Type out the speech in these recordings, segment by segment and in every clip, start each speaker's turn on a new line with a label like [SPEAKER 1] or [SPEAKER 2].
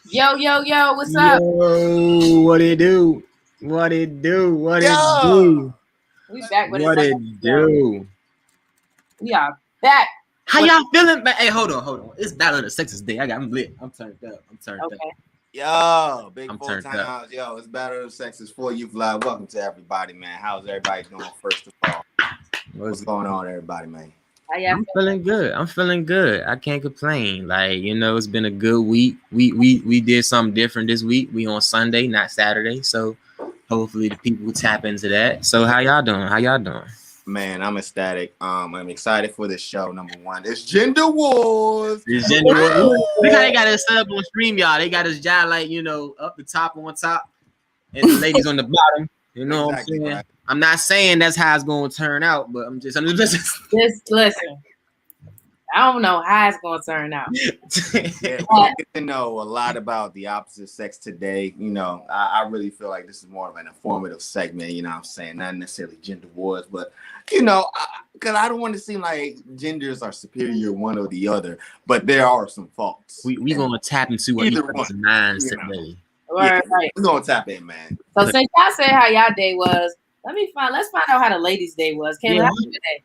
[SPEAKER 1] Yo, yo, yo, what's up?
[SPEAKER 2] Yo, what it do? What it do? What it
[SPEAKER 3] Yo,
[SPEAKER 2] do?
[SPEAKER 1] We back with
[SPEAKER 2] What
[SPEAKER 1] another
[SPEAKER 2] it
[SPEAKER 1] show.
[SPEAKER 2] do?
[SPEAKER 1] We are back.
[SPEAKER 2] How y'all feeling? Hey, hold on. It's Battle of the Sexes Day. I'm lit. I'm turned up.
[SPEAKER 1] Okay.
[SPEAKER 3] yo, big
[SPEAKER 2] I'm
[SPEAKER 3] full
[SPEAKER 2] turned
[SPEAKER 3] time
[SPEAKER 2] up.
[SPEAKER 3] house. Yo, it's Battle of Sexes for you, Vlad. Welcome to everybody, man. How's everybody doing? First of all, what's going on, everybody, man?
[SPEAKER 1] How y'all
[SPEAKER 2] I'm
[SPEAKER 1] feeling?
[SPEAKER 2] feeling good. I can't complain. Like, it's been a good week. We did something different this week. We on Sunday, not Saturday. So hopefully the people will tap into that. So how y'all doing?
[SPEAKER 3] Man, I'm ecstatic. I'm excited for this show. Number one, it's Gender Wars.
[SPEAKER 2] This gender war. Look how they got us set up on stream, y'all. They got us job like up the top on top, and the ladies on the bottom. You know
[SPEAKER 3] Exactly,
[SPEAKER 2] what I'm saying?
[SPEAKER 3] right.
[SPEAKER 2] I'm not saying that's how it's gonna turn out, but I'm just
[SPEAKER 1] Just listen. I don't know how it's gonna turn out.
[SPEAKER 3] Yeah, we'll get to know a lot about the opposite sex today. I really feel like this is more of an informative segment, you know what I'm saying? Not necessarily gender wars, but, because I don't want to seem like genders are superior one or the other, but there are some faults.
[SPEAKER 2] we gonna tap into each
[SPEAKER 3] Either
[SPEAKER 2] other's
[SPEAKER 3] one,
[SPEAKER 2] minds
[SPEAKER 3] you know.
[SPEAKER 2] today.
[SPEAKER 1] Right.
[SPEAKER 3] We're going to tap in, man.
[SPEAKER 1] So since y'all said how y'all day was, let's find out how the ladies' day was. Kayla,
[SPEAKER 2] Yeah.
[SPEAKER 1] how was your day?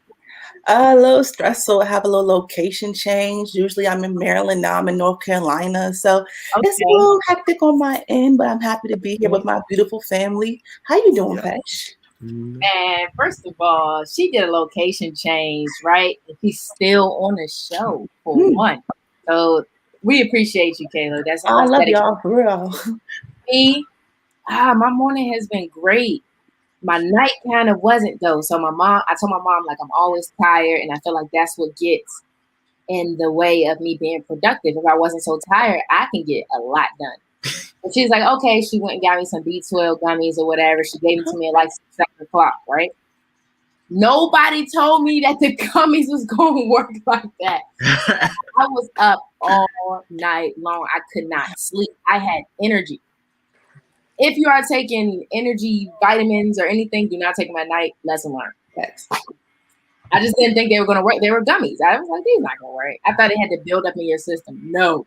[SPEAKER 4] A little stressful. I have a little location change. Usually I'm in Maryland. Now I'm in North Carolina. So it's a little hectic on my end, but I'm happy to be here with my beautiful family. How you doing, Pesh?
[SPEAKER 1] Man, first of all, she did a location change, right? And she's still on the show for one. So we appreciate you, Kayla. That's
[SPEAKER 4] I love
[SPEAKER 1] dedicated.
[SPEAKER 4] y'all for real.
[SPEAKER 1] Me, my morning has been great. My night kind of wasn't though. So I told my mom like I'm always tired, and I feel like that's what gets in the way of me being productive. If I wasn't so tired, I can get a lot done. And she's like, okay. She went and got me some B12 gummies or whatever. She gave it to me at like 7:00, right? Nobody told me that the gummies was going to work like that. I was up all night long. I could not sleep. I had energy. If you are taking energy vitamins or anything, do not take them at night. Lesson learned.
[SPEAKER 4] Thanks.
[SPEAKER 1] I just didn't think they were going to work. They were gummies. I was like, these not going to work. I thought it had to build up in your system. No.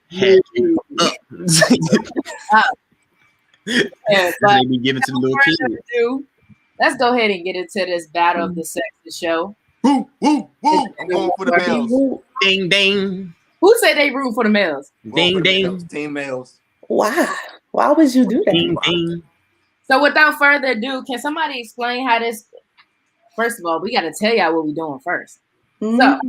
[SPEAKER 2] Had you up.
[SPEAKER 1] Yeah, but
[SPEAKER 2] Maybe give it to the little kid.
[SPEAKER 1] let's go ahead and get into this Battle of the Sexes show.
[SPEAKER 3] Woo, woo, woo. I'm going for the males.
[SPEAKER 2] Ding ding.
[SPEAKER 1] Who said they root for the males?
[SPEAKER 2] Ding ding.
[SPEAKER 3] Males, team males.
[SPEAKER 4] Why? Why would you do that?
[SPEAKER 2] Ding ding.
[SPEAKER 1] So without further ado, can somebody explain how this? First of all, we got to tell y'all what we're doing first. So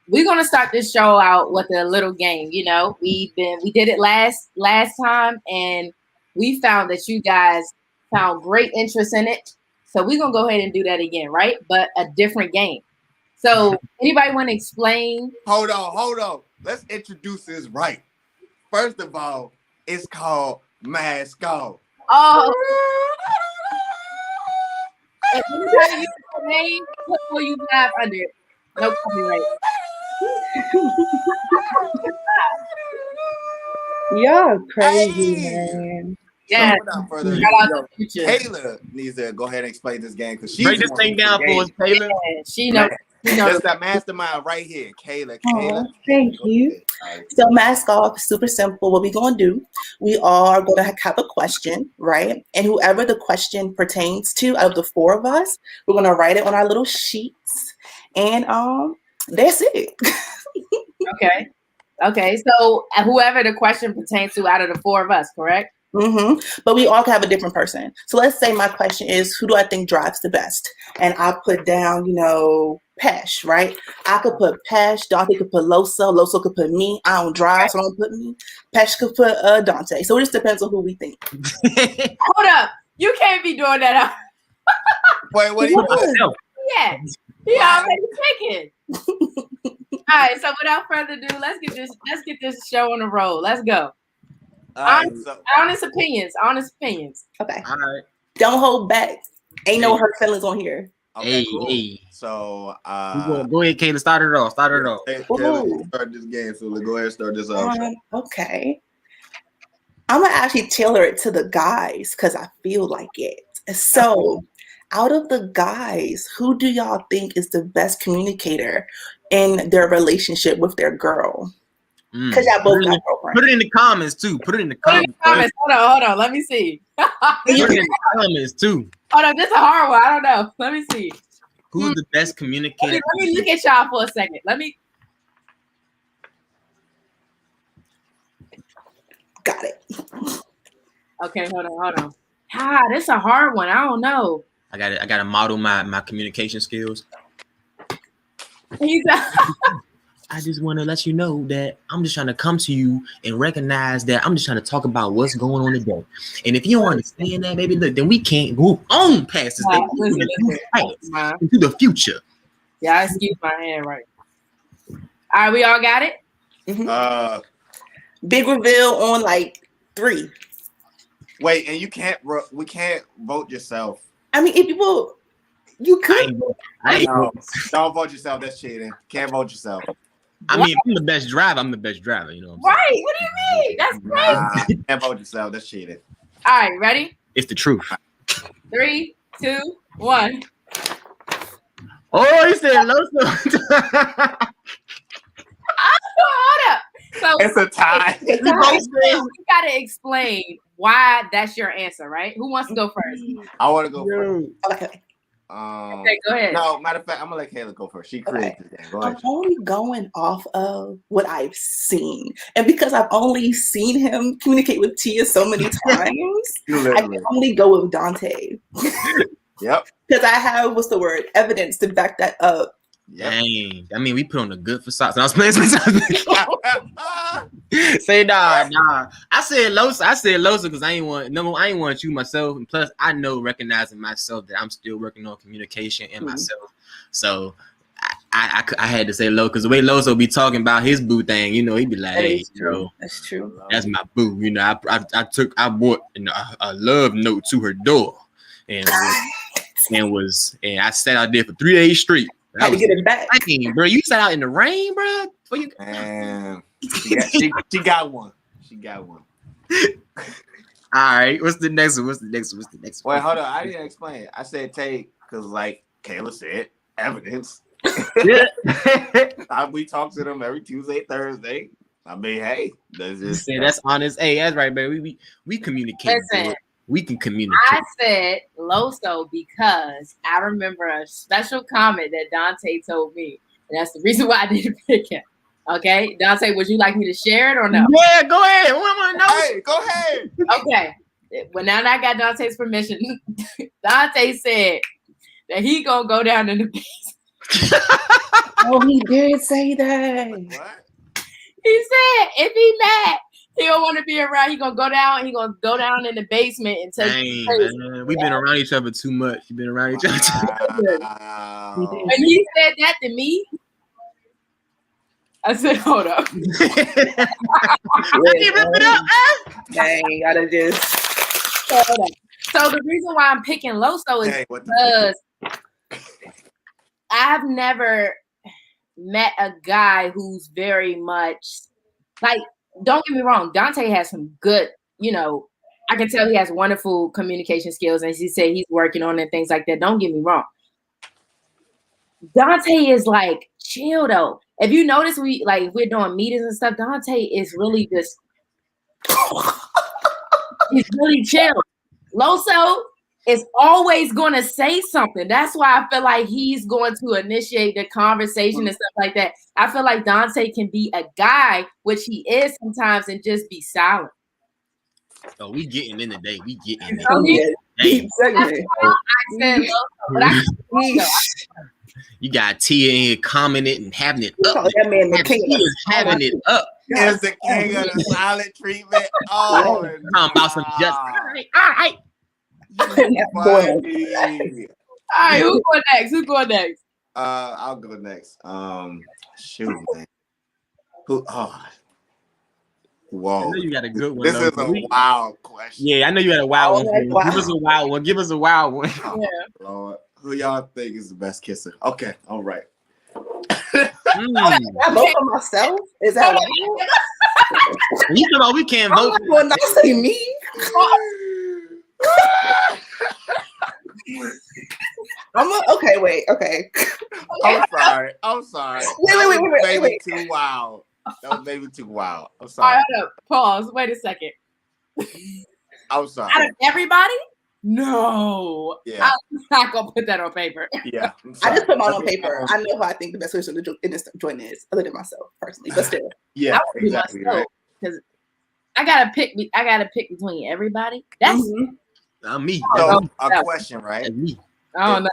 [SPEAKER 1] we're gonna start this show out with a little game. We did it last time, and we found that you guys found great interest in it. So we're gonna go ahead and do that again, right? But a different game. So anybody want to explain?
[SPEAKER 3] Hold on. Let's introduce this right. First of all, it's called Mask Off.
[SPEAKER 1] Oh. If anybody uses the name, what will you laugh under it? No copyright.
[SPEAKER 4] Y'all crazy, man.
[SPEAKER 1] Yeah.
[SPEAKER 3] So without further
[SPEAKER 1] Shout out
[SPEAKER 3] ado,
[SPEAKER 1] to Future.
[SPEAKER 3] Kayla needs to go ahead and explain this game because she's
[SPEAKER 2] Break this thing down for us, Taylor.
[SPEAKER 1] Yeah, she knows.
[SPEAKER 3] That's that mastermind right here, Kayla.
[SPEAKER 4] Oh, thank you.
[SPEAKER 3] Ahead.
[SPEAKER 4] So mask off, super simple. What we're going to do, we are going to have a question, right? And whoever the question pertains to out of the four of us, we're going to write it on our little sheets. And that's it.
[SPEAKER 1] Okay. So whoever the question pertains to out of the four of us, correct?
[SPEAKER 4] But we all can have a different person. So let's say my question is, who do I think drives the best? And I put down, Pesh, right? I could put Pesh, Dante could put Loso could put me. I don't drive, so don't put me. Pesh could put Dante. So it just depends on who we think.
[SPEAKER 1] Hold up. You can't be doing that.
[SPEAKER 3] Wait, what do you put?
[SPEAKER 1] Yeah. He already picking. All right, so without further ado, let's get this show on the road. Let's go. Honest opinions.
[SPEAKER 4] Okay.
[SPEAKER 2] All right.
[SPEAKER 4] Don't hold back. Ain't no hurt feelings on here.
[SPEAKER 3] Okay, cool.
[SPEAKER 2] Hey.
[SPEAKER 3] So
[SPEAKER 2] Go ahead, Kayla. Start it off.
[SPEAKER 3] Kayla, start this game. So let's go ahead and start this off.
[SPEAKER 4] Okay. I'm gonna actually tailor it to the guys because I feel like it. So out of the guys, who do y'all think is the best communicator in their relationship with their girl? Because y'all both got girlfriends.
[SPEAKER 2] Put it in the comments too. Put it in the
[SPEAKER 1] Put it in
[SPEAKER 2] comments.
[SPEAKER 1] the comments. Hold on. Let me see.
[SPEAKER 2] Put it in the comments too.
[SPEAKER 1] Hold on, this is a hard one. I don't know. Let me see.
[SPEAKER 2] Who's the best communicator?
[SPEAKER 1] Let me look at y'all for a second.
[SPEAKER 4] Got it.
[SPEAKER 1] Okay, hold on. This is a hard one. I don't know.
[SPEAKER 2] I got to model my communication skills. I just want to let you know that I'm just trying to come to you and recognize that I'm just trying to talk about what's going on today. And if you don't understand that, baby, look, then we can't move on past this. Into the future.
[SPEAKER 1] Yeah, I excuse my hand right. All right, we all got it?
[SPEAKER 4] Mm-hmm. Big reveal on like 3.
[SPEAKER 3] Wait, and we can't vote yourself.
[SPEAKER 4] I mean, if people, you could.
[SPEAKER 3] Don't vote yourself. That's cheating. Can't vote yourself.
[SPEAKER 2] I mean, if I'm the best driver, I'm the best driver. You know what I'm
[SPEAKER 1] saying? Right. What do you mean? That's crazy.
[SPEAKER 3] Can't vote yourself. That's cheating.
[SPEAKER 1] All right, ready?
[SPEAKER 2] It's the truth.
[SPEAKER 1] 3, 2, 1.
[SPEAKER 2] Oh, he said Loso.
[SPEAKER 1] Hold up. So
[SPEAKER 3] it's a tie.
[SPEAKER 1] You gotta explain why that's your answer, right? Who wants to go first?
[SPEAKER 3] I want to go first.
[SPEAKER 4] Okay.
[SPEAKER 1] Okay, go ahead.
[SPEAKER 3] No, matter of fact, I'm gonna let Kayla go first. She created this. Go ahead.
[SPEAKER 4] I'm only going off of what I've seen, and because I've only seen him communicate with Tia so many times, I can only go with Dante.
[SPEAKER 3] Yep.
[SPEAKER 4] Because I have evidence to back that up.
[SPEAKER 2] Dang. I mean, we put on the good facade. I was playing Say nah. I said Losa because I ain't want you myself. And plus, I know recognizing myself that I'm still working on communication and myself. So I had to say Lo because the way Loso be talking about his boo thing, you know, he'd be like, hey,
[SPEAKER 4] that's true.
[SPEAKER 2] That's my boo. You know, I bought a love note to her door and I sat out there for 3 days straight.
[SPEAKER 4] Had to get it back.
[SPEAKER 2] Dang, bro, you sat out in the rain, bro.
[SPEAKER 3] Man, she got one. She got one.
[SPEAKER 2] All right, what's the next one?
[SPEAKER 3] Wait, hold on. I didn't explain. I said take because, like Kayla said, evidence. We talk to them every Tuesday, Thursday. I mean, hey,
[SPEAKER 2] that's honest. Hey, that's right, baby. We communicate.
[SPEAKER 1] Listen,
[SPEAKER 2] we can communicate.
[SPEAKER 1] I said Loso because I remember a special comment that Dante told me. And that's the reason why I didn't pick him. Okay, Dante, would you like me to share it or no?
[SPEAKER 2] Yeah, go ahead. What am I know?
[SPEAKER 3] Hey, go ahead.
[SPEAKER 1] Okay. Well, now that I got Dante's permission, Dante said that he gonna go down in the basement.
[SPEAKER 4] Oh, he did say that.
[SPEAKER 3] What?
[SPEAKER 1] He said if he mad, he don't want to be around. He gonna go down. He gonna go down in the basement and take.
[SPEAKER 2] Man, we've been around each other too much. You've been around each other too much.
[SPEAKER 1] When he said that to me, I said, "Hold up."
[SPEAKER 2] I didn't rip it up.
[SPEAKER 4] Dang, gotta just.
[SPEAKER 1] Hold up. So the reason why I'm picking Loso is because I've never met a guy who's very much like. Don't get me wrong, Dante has some good, I can tell he has wonderful communication skills, and as he said, he's working on it and things like that. Don't get me wrong. Dante is like chill though. If you notice, if we're doing meetings and stuff, Dante is really just he's really chill. Loso is always going to say something. That's why I feel like he's going to initiate the conversation and stuff like that. I feel like Dante can be a guy, which he is sometimes, and just be silent.
[SPEAKER 2] Oh, we getting in today. We getting in.
[SPEAKER 4] Deep segment.
[SPEAKER 1] I said Loso, but
[SPEAKER 2] you got Tia in here commenting and having it up.
[SPEAKER 4] That man the king.
[SPEAKER 2] He is having it up.
[SPEAKER 3] He's the king of the silent treatment. Oh,
[SPEAKER 2] talking about some just. All right.
[SPEAKER 1] All right, who's going next?
[SPEAKER 3] I'll go next. Shoot, man. Whoa.
[SPEAKER 2] I know you got a good one.
[SPEAKER 3] This is a wild question.
[SPEAKER 2] Yeah, I know you had a wild one. Give us a wild one. Give us a wild one.
[SPEAKER 1] Yeah.
[SPEAKER 3] Lord. Who y'all think is the best kisser? Okay, all right.
[SPEAKER 4] I vote for myself? Is that right?
[SPEAKER 2] You know we can't vote.
[SPEAKER 4] Well, not say me. Okay.
[SPEAKER 3] I'm sorry.
[SPEAKER 4] Wait.
[SPEAKER 3] Maybe too wild. That was maybe too wild. I'm
[SPEAKER 1] All
[SPEAKER 3] sorry.
[SPEAKER 1] right, hold up. Pause. Wait a second.
[SPEAKER 3] I'm sorry.
[SPEAKER 1] Out of everybody? No.
[SPEAKER 3] Yeah.
[SPEAKER 1] I'm not gonna put that on paper.
[SPEAKER 3] Yeah.
[SPEAKER 4] I just put mine on paper. I know who I think the best person in this joint is, other than myself personally, but still.
[SPEAKER 3] Yeah,
[SPEAKER 1] I would do
[SPEAKER 3] exactly
[SPEAKER 1] myself,
[SPEAKER 3] right.
[SPEAKER 1] because I gotta pick between everybody. That's
[SPEAKER 2] Me.
[SPEAKER 3] So
[SPEAKER 1] that
[SPEAKER 3] a question, right?
[SPEAKER 2] That's me.
[SPEAKER 1] I don't know.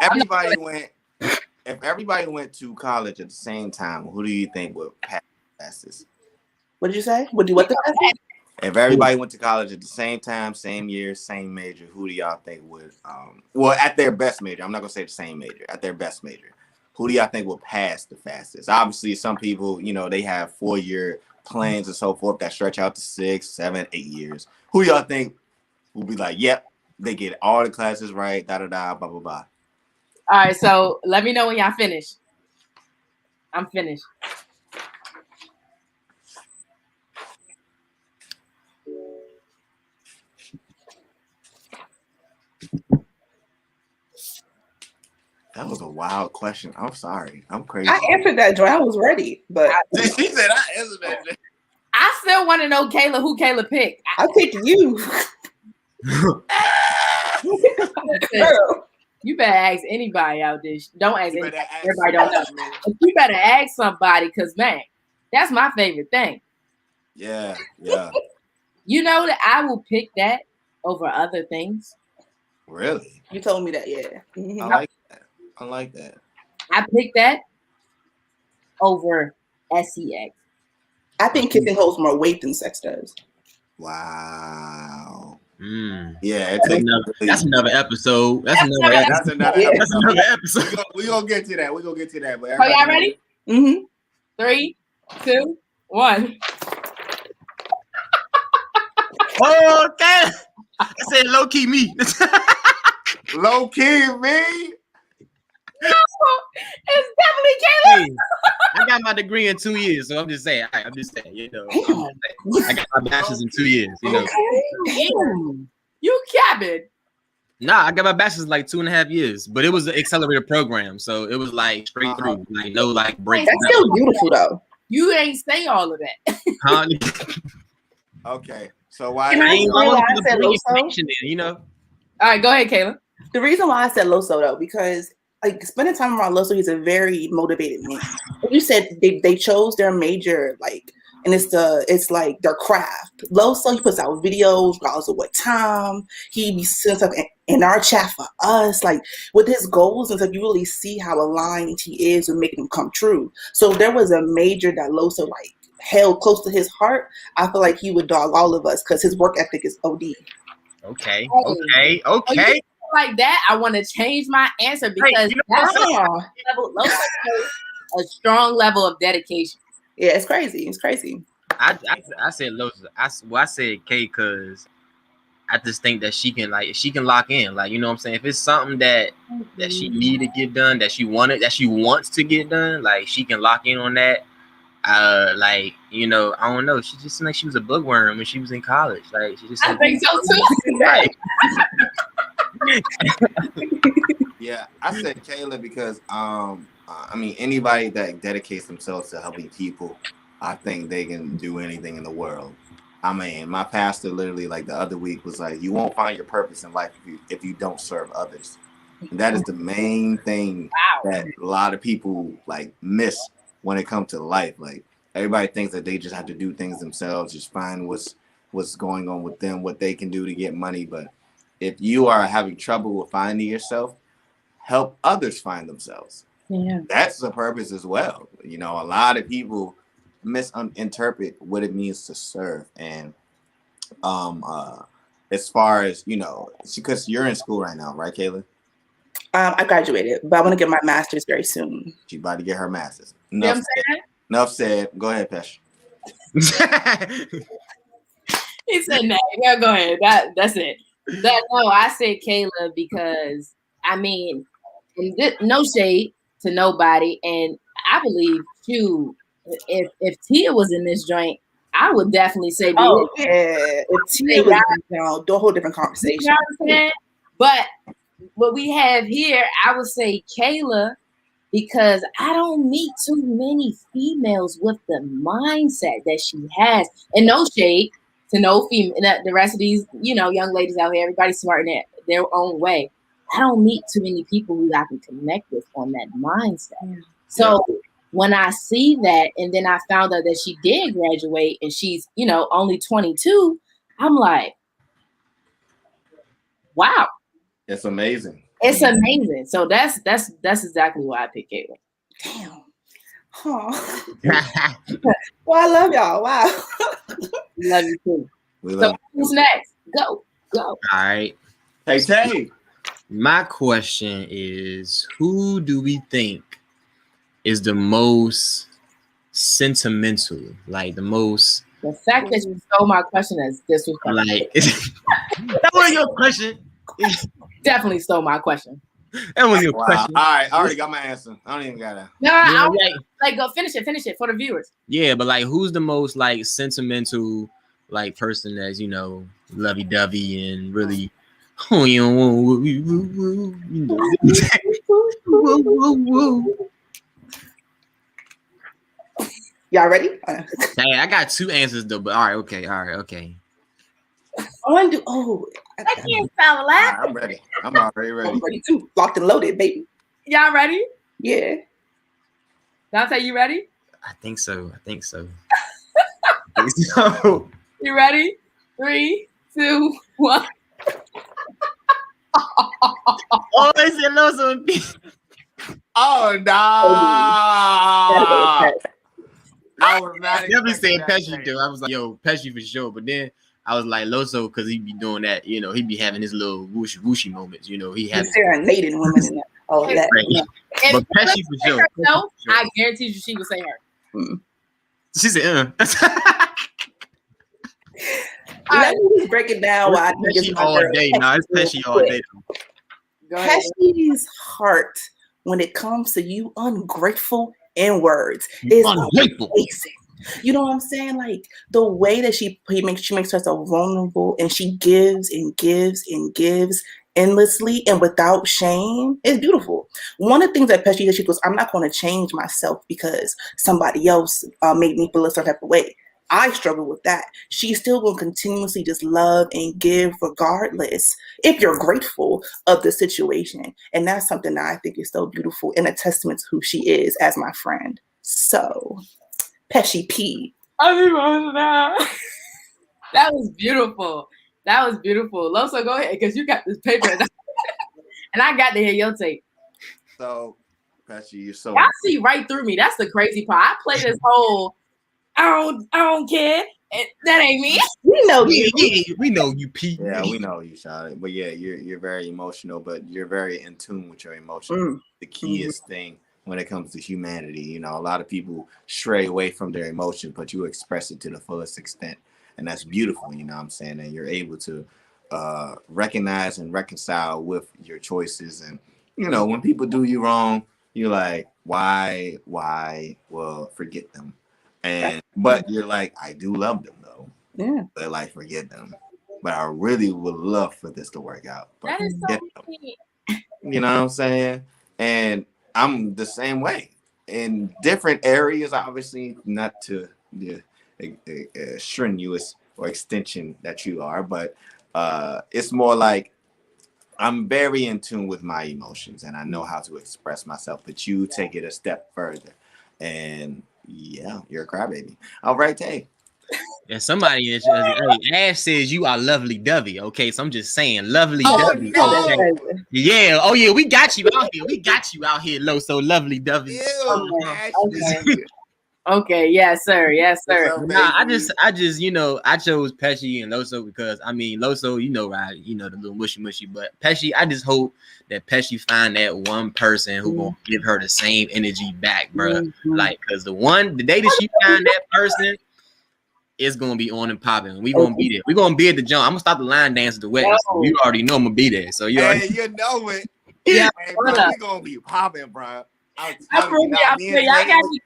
[SPEAKER 3] If everybody went to college at the same time, who do you think would pass fastest?
[SPEAKER 4] What did you say? What the
[SPEAKER 3] If everybody went to college at the same time, same year, same major, who do y'all think would well, at their best major? I'm not gonna say the same major, at their best major. Who do y'all think will pass the fastest? Obviously, some people, they have 4-year plans and so forth that stretch out to 6, 7, 8 years. Who y'all think will be like, yep, they get all the classes right, blah, blah, blah.
[SPEAKER 1] All right, so let me know when y'all finish. I'm finished.
[SPEAKER 3] That was a wild question. I'm sorry. I'm crazy.
[SPEAKER 4] I answered that, Joy. I was ready, but
[SPEAKER 3] She said I answered that.
[SPEAKER 1] I still want to know who Kayla picked.
[SPEAKER 4] I picked you. Girl.
[SPEAKER 1] You better ask anybody out there. Don't ask
[SPEAKER 3] You
[SPEAKER 1] anybody.
[SPEAKER 3] better ask
[SPEAKER 1] Everybody don't know.
[SPEAKER 3] somebody.
[SPEAKER 1] But you better ask somebody, because man, that's my favorite thing.
[SPEAKER 3] Yeah.
[SPEAKER 1] You know that I will pick that over other things.
[SPEAKER 3] Really?
[SPEAKER 4] You told me that, yeah. Mhm.
[SPEAKER 3] I like that.
[SPEAKER 1] I picked that over SEX.
[SPEAKER 4] I think kissing holds more weight than sex does.
[SPEAKER 3] Wow.
[SPEAKER 2] Mm.
[SPEAKER 3] Yeah,
[SPEAKER 2] That's another episode. That's another episode.
[SPEAKER 3] We're gonna get to that. But
[SPEAKER 1] So y'all ready?
[SPEAKER 4] Mm-hmm.
[SPEAKER 1] 3, 2, 1.
[SPEAKER 2] Oh, okay. I said low key me.
[SPEAKER 3] Low key me.
[SPEAKER 1] No, it's definitely Kayla.
[SPEAKER 2] Hey, I got my degree in 2 years, so I'm just saying. I got my bachelor's in 2 years.
[SPEAKER 1] Damn. You cabin.
[SPEAKER 2] Nah, I got my bachelor's like 2.5 years, but it was an accelerated program, so it was like straight through, like no like break.
[SPEAKER 4] That's still beautiful though.
[SPEAKER 1] You ain't say all of that.
[SPEAKER 2] Huh?
[SPEAKER 3] Okay, so why?
[SPEAKER 4] Can I explain why I said
[SPEAKER 1] All right, go ahead, Kayla.
[SPEAKER 4] The reason why I said Loso though, because like spending time around Loso, he's a very motivated man. You said they chose their major, like, and it's like their craft. Loso, he puts out videos regardless of what time. He be sending stuff in our chat for us, like with his goals and stuff. You really see how aligned he is with making them come true. So if there was a major that Loso like held close to his heart, I feel like he would dog all of us because his work ethic is OD.
[SPEAKER 2] Okay.
[SPEAKER 1] Like that, I want to change my answer because that's a strong level of dedication.
[SPEAKER 4] Yeah, it's crazy. It's crazy.
[SPEAKER 2] I said Losa. I said K because I just think that she can lock in. Like, you know what I'm saying? If it's something that she need to get done, that she wants to get done, like she can lock in on that. Like, I don't know. She just seemed like she was a bookworm when she was in college. Like, she just.
[SPEAKER 1] I think so too.
[SPEAKER 2] Right.
[SPEAKER 3] Yeah, I said Kayla because anybody that dedicates themselves to helping people, I think they can do anything in the world. I mean, my pastor literally like the other week was like, you won't find your purpose in life if you don't serve others. And that is the main thing that a lot of people like miss when it comes to life. Like everybody thinks that they just have to do things themselves, just find what's going on with them, what they can do to get money. But if you are having trouble with finding yourself, help others find themselves.
[SPEAKER 1] Yeah,
[SPEAKER 3] that's the purpose as well. A lot of people misinterpret what it means to serve. And as far as because you're in school right now, right, Kayla?
[SPEAKER 4] I graduated, but I want to get my master's very soon.
[SPEAKER 3] She's about to get her master's.
[SPEAKER 1] Enough
[SPEAKER 3] said. Go ahead, Pesh.
[SPEAKER 1] He said, "No, yeah, go ahead. That's it." I said Kayla because no shade to nobody, and I believe too. If Tia was in this joint, I would definitely say,
[SPEAKER 4] "Oh yeah." If Tia was, do a whole different conversation.
[SPEAKER 1] You know what I'm saying? But what we have here, I would say Kayla because I don't meet too many females with the mindset that she has. And no shade to no female, the rest of these, young ladies out here, everybody's smart in their own way. I don't meet too many people who I can connect with on that mindset. So when I see that, and then I found out that she did graduate and she's, only 22, I'm like, wow.
[SPEAKER 3] It's amazing.
[SPEAKER 1] It's amazing. So that's exactly why I picked Caitlin.
[SPEAKER 4] Damn. Oh. Well, I love y'all. Wow.
[SPEAKER 1] Love you too. So who's next? Go.
[SPEAKER 2] All right.
[SPEAKER 3] Hey, Tay.
[SPEAKER 2] My question is, who do we think is the most sentimental? Like the most.
[SPEAKER 1] The fact that you stole my question is disrespectful.
[SPEAKER 2] Like that was your question.
[SPEAKER 1] Definitely stole my question.
[SPEAKER 2] That was your question.
[SPEAKER 3] All right, I already got my answer. I don't even gotta.
[SPEAKER 1] No, go finish it for the viewers.
[SPEAKER 2] Yeah, but like, who's the most like sentimental like person that's lovey-dovey and really
[SPEAKER 4] Y'all ready?
[SPEAKER 2] Hey, I got two answers though, but all right, okay.
[SPEAKER 1] I can't stop laughing.
[SPEAKER 3] I'm ready. I'm already ready.
[SPEAKER 4] I'm ready too. Locked and loaded, baby.
[SPEAKER 1] Y'all ready?
[SPEAKER 4] Yeah.
[SPEAKER 1] Dante, you ready?
[SPEAKER 2] I think so.
[SPEAKER 1] You ready? 3, 2, 1.
[SPEAKER 2] Oh, they said no, so
[SPEAKER 3] Oh no! I was not
[SPEAKER 2] definitely saying Pesci though. I was like, yo, Pesci for sure. But then I was like Loso because he be doing that, he be having his little whooshy moments, he has
[SPEAKER 4] serenading women and all that.
[SPEAKER 2] Right. But Pesci for sure.
[SPEAKER 1] Herself, I guarantee you she would say her.
[SPEAKER 2] She said,
[SPEAKER 4] Let me just break it down. Why I think
[SPEAKER 2] Pesci all day. Nah, it's Pesci all day.
[SPEAKER 4] Pesci's heart, when it comes to you ungrateful in words, is
[SPEAKER 2] ungrateful.
[SPEAKER 4] Amazing. You know what I'm saying? Like the way that she makes herself vulnerable and she gives and gives and gives endlessly and without shame is beautiful. One of the things that Pesci does, she goes, I'm not going to change myself because somebody else made me feel a certain type of way. I struggle with that. She's still going to continuously just love and give regardless if you're grateful of the situation. And that's something that I think is so beautiful and a testament to who she is as my friend. So, Pesci P.
[SPEAKER 1] I'm emotional. That was beautiful. Loso, go ahead because you got this paper. And I got to hear your take.
[SPEAKER 3] So, Pesci, you're so...
[SPEAKER 1] Y'all see right through me. That's the crazy part. I play this whole... I don't care. That ain't me.
[SPEAKER 4] We know you.
[SPEAKER 2] Yeah, we know you, Pete.
[SPEAKER 3] Yeah, we know you, Charlotte. But yeah, you're very emotional, but you're very in tune with your emotions. The keyest thing when it comes to humanity. A lot of people stray away from their emotions, but you express it to the fullest extent. And that's beautiful, you know what I'm saying? And you're able to recognize and reconcile with your choices. And, when people do you wrong, you're like, why? Well, forget them. But you're like, I do love them though.
[SPEAKER 4] Yeah.
[SPEAKER 3] But like, forget them. But I really would love for this to work out. But
[SPEAKER 1] that is so sweet.
[SPEAKER 3] You know what I'm saying? And I'm the same way in different areas, obviously, not to the strenuous or extension that you are, but it's more like I'm very in tune with my emotions and I know how to express myself, but you take it a step further. And yeah, you're a crybaby. All right, Tay.
[SPEAKER 2] And somebody in Ash says you are lovely dovey. Okay, so I'm just saying lovely dovey.
[SPEAKER 1] No.
[SPEAKER 2] Okay. Yeah. Oh yeah, we got you out here. Low, so lovely dovey.
[SPEAKER 1] Okay. Yes, sir.
[SPEAKER 2] Nah, I just I chose Pesci and Loso because Loso, right? The little mushy, but Pesci, I just hope that Pesci find that one person who gonna give her the same energy back, bro. Like, cause the day that she find that person, it's gonna be on and popping. We gonna be there. We gonna be at the jump. I'm gonna start the line dance at the wedding. So you already know I'm gonna be there. So you know
[SPEAKER 3] it.
[SPEAKER 1] Yeah,
[SPEAKER 3] hey, bro, we gonna be popping, bro.
[SPEAKER 1] Y'all got me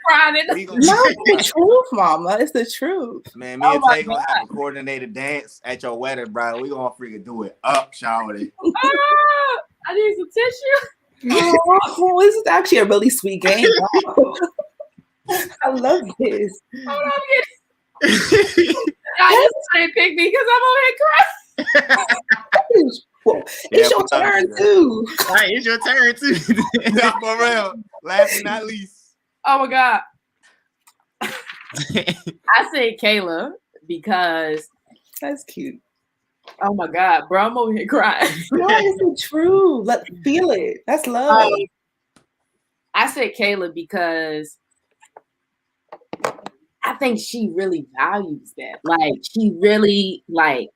[SPEAKER 1] crying.
[SPEAKER 4] No, it's the truth, mama. It's the truth.
[SPEAKER 3] Man, me and Tay gonna have a coordinated dance at your wedding, bro. We gonna freaking do it up, shawty.
[SPEAKER 1] I need some tissue.
[SPEAKER 4] Oh, this is actually a really sweet game. I love this.
[SPEAKER 1] Hold on, I just trying to pick me because I'm over here crying.
[SPEAKER 4] It's your turn too.
[SPEAKER 2] All right, it's your turn too.
[SPEAKER 3] Not for real. Last but not least.
[SPEAKER 1] Oh my God. I said Kayla because
[SPEAKER 4] That's cute.
[SPEAKER 1] oh my God, bro, I'm over here crying.
[SPEAKER 4] Why is it true? Let's feel it. That's love.
[SPEAKER 1] I said Kayla because I think she really values that. Like she really like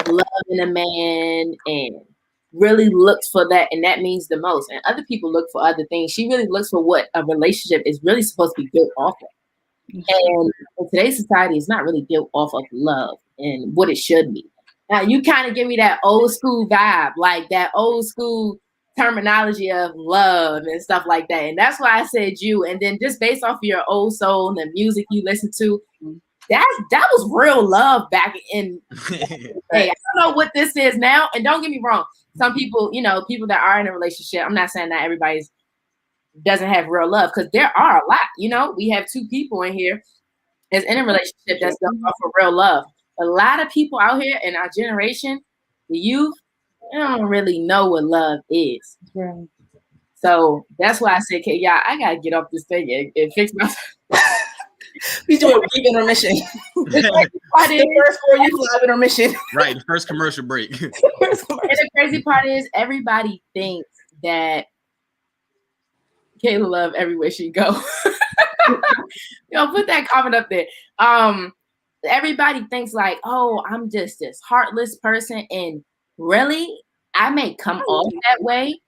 [SPEAKER 1] loving a man and really looks for that, and that means the most. And other people look for other things. She really looks for what a relationship is really supposed to be built off of. And in today's society, it's not really built off of love and what it should be. Now, you kind of give me that old school vibe, like that old school terminology of love and stuff like that. And that's why I said you. And then just based off of your old soul and the music you listen to, that was real love back in. Hey, I don't know what this is now. And don't get me wrong. Some people, you know, people that are in a relationship, I'm not saying that everybody doesn't have real love, because there are a lot. You know, we have 2 people in here that's in a relationship that's done for real love. A lot of people out here in our generation, the youth, they don't really know what love is.
[SPEAKER 4] Right.
[SPEAKER 1] So that's why I said, okay, yeah, I gotta get off this thing and fix my.
[SPEAKER 4] We do a brief intermission. The first 4 years live intermission.
[SPEAKER 2] Right, the first commercial break.
[SPEAKER 1] And the crazy part is, everybody thinks that Kayla love everywhere she go. Put that comment up there. Everybody thinks like, oh, I'm just this heartless person, and really, I may come off that way,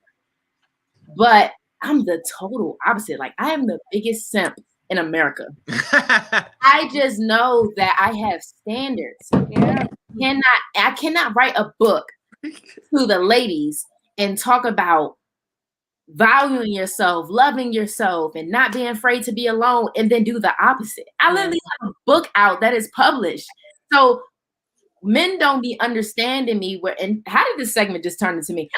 [SPEAKER 1] but I'm the total opposite. Like, I am the biggest simp in America. I just know that I have standards. Yeah. I cannot write a book to the ladies and talk about valuing yourself, loving yourself, and not being afraid to be alone, and then do the opposite. I literally have a book out that is published. So men don't be understanding me. And how did this segment just turn into me?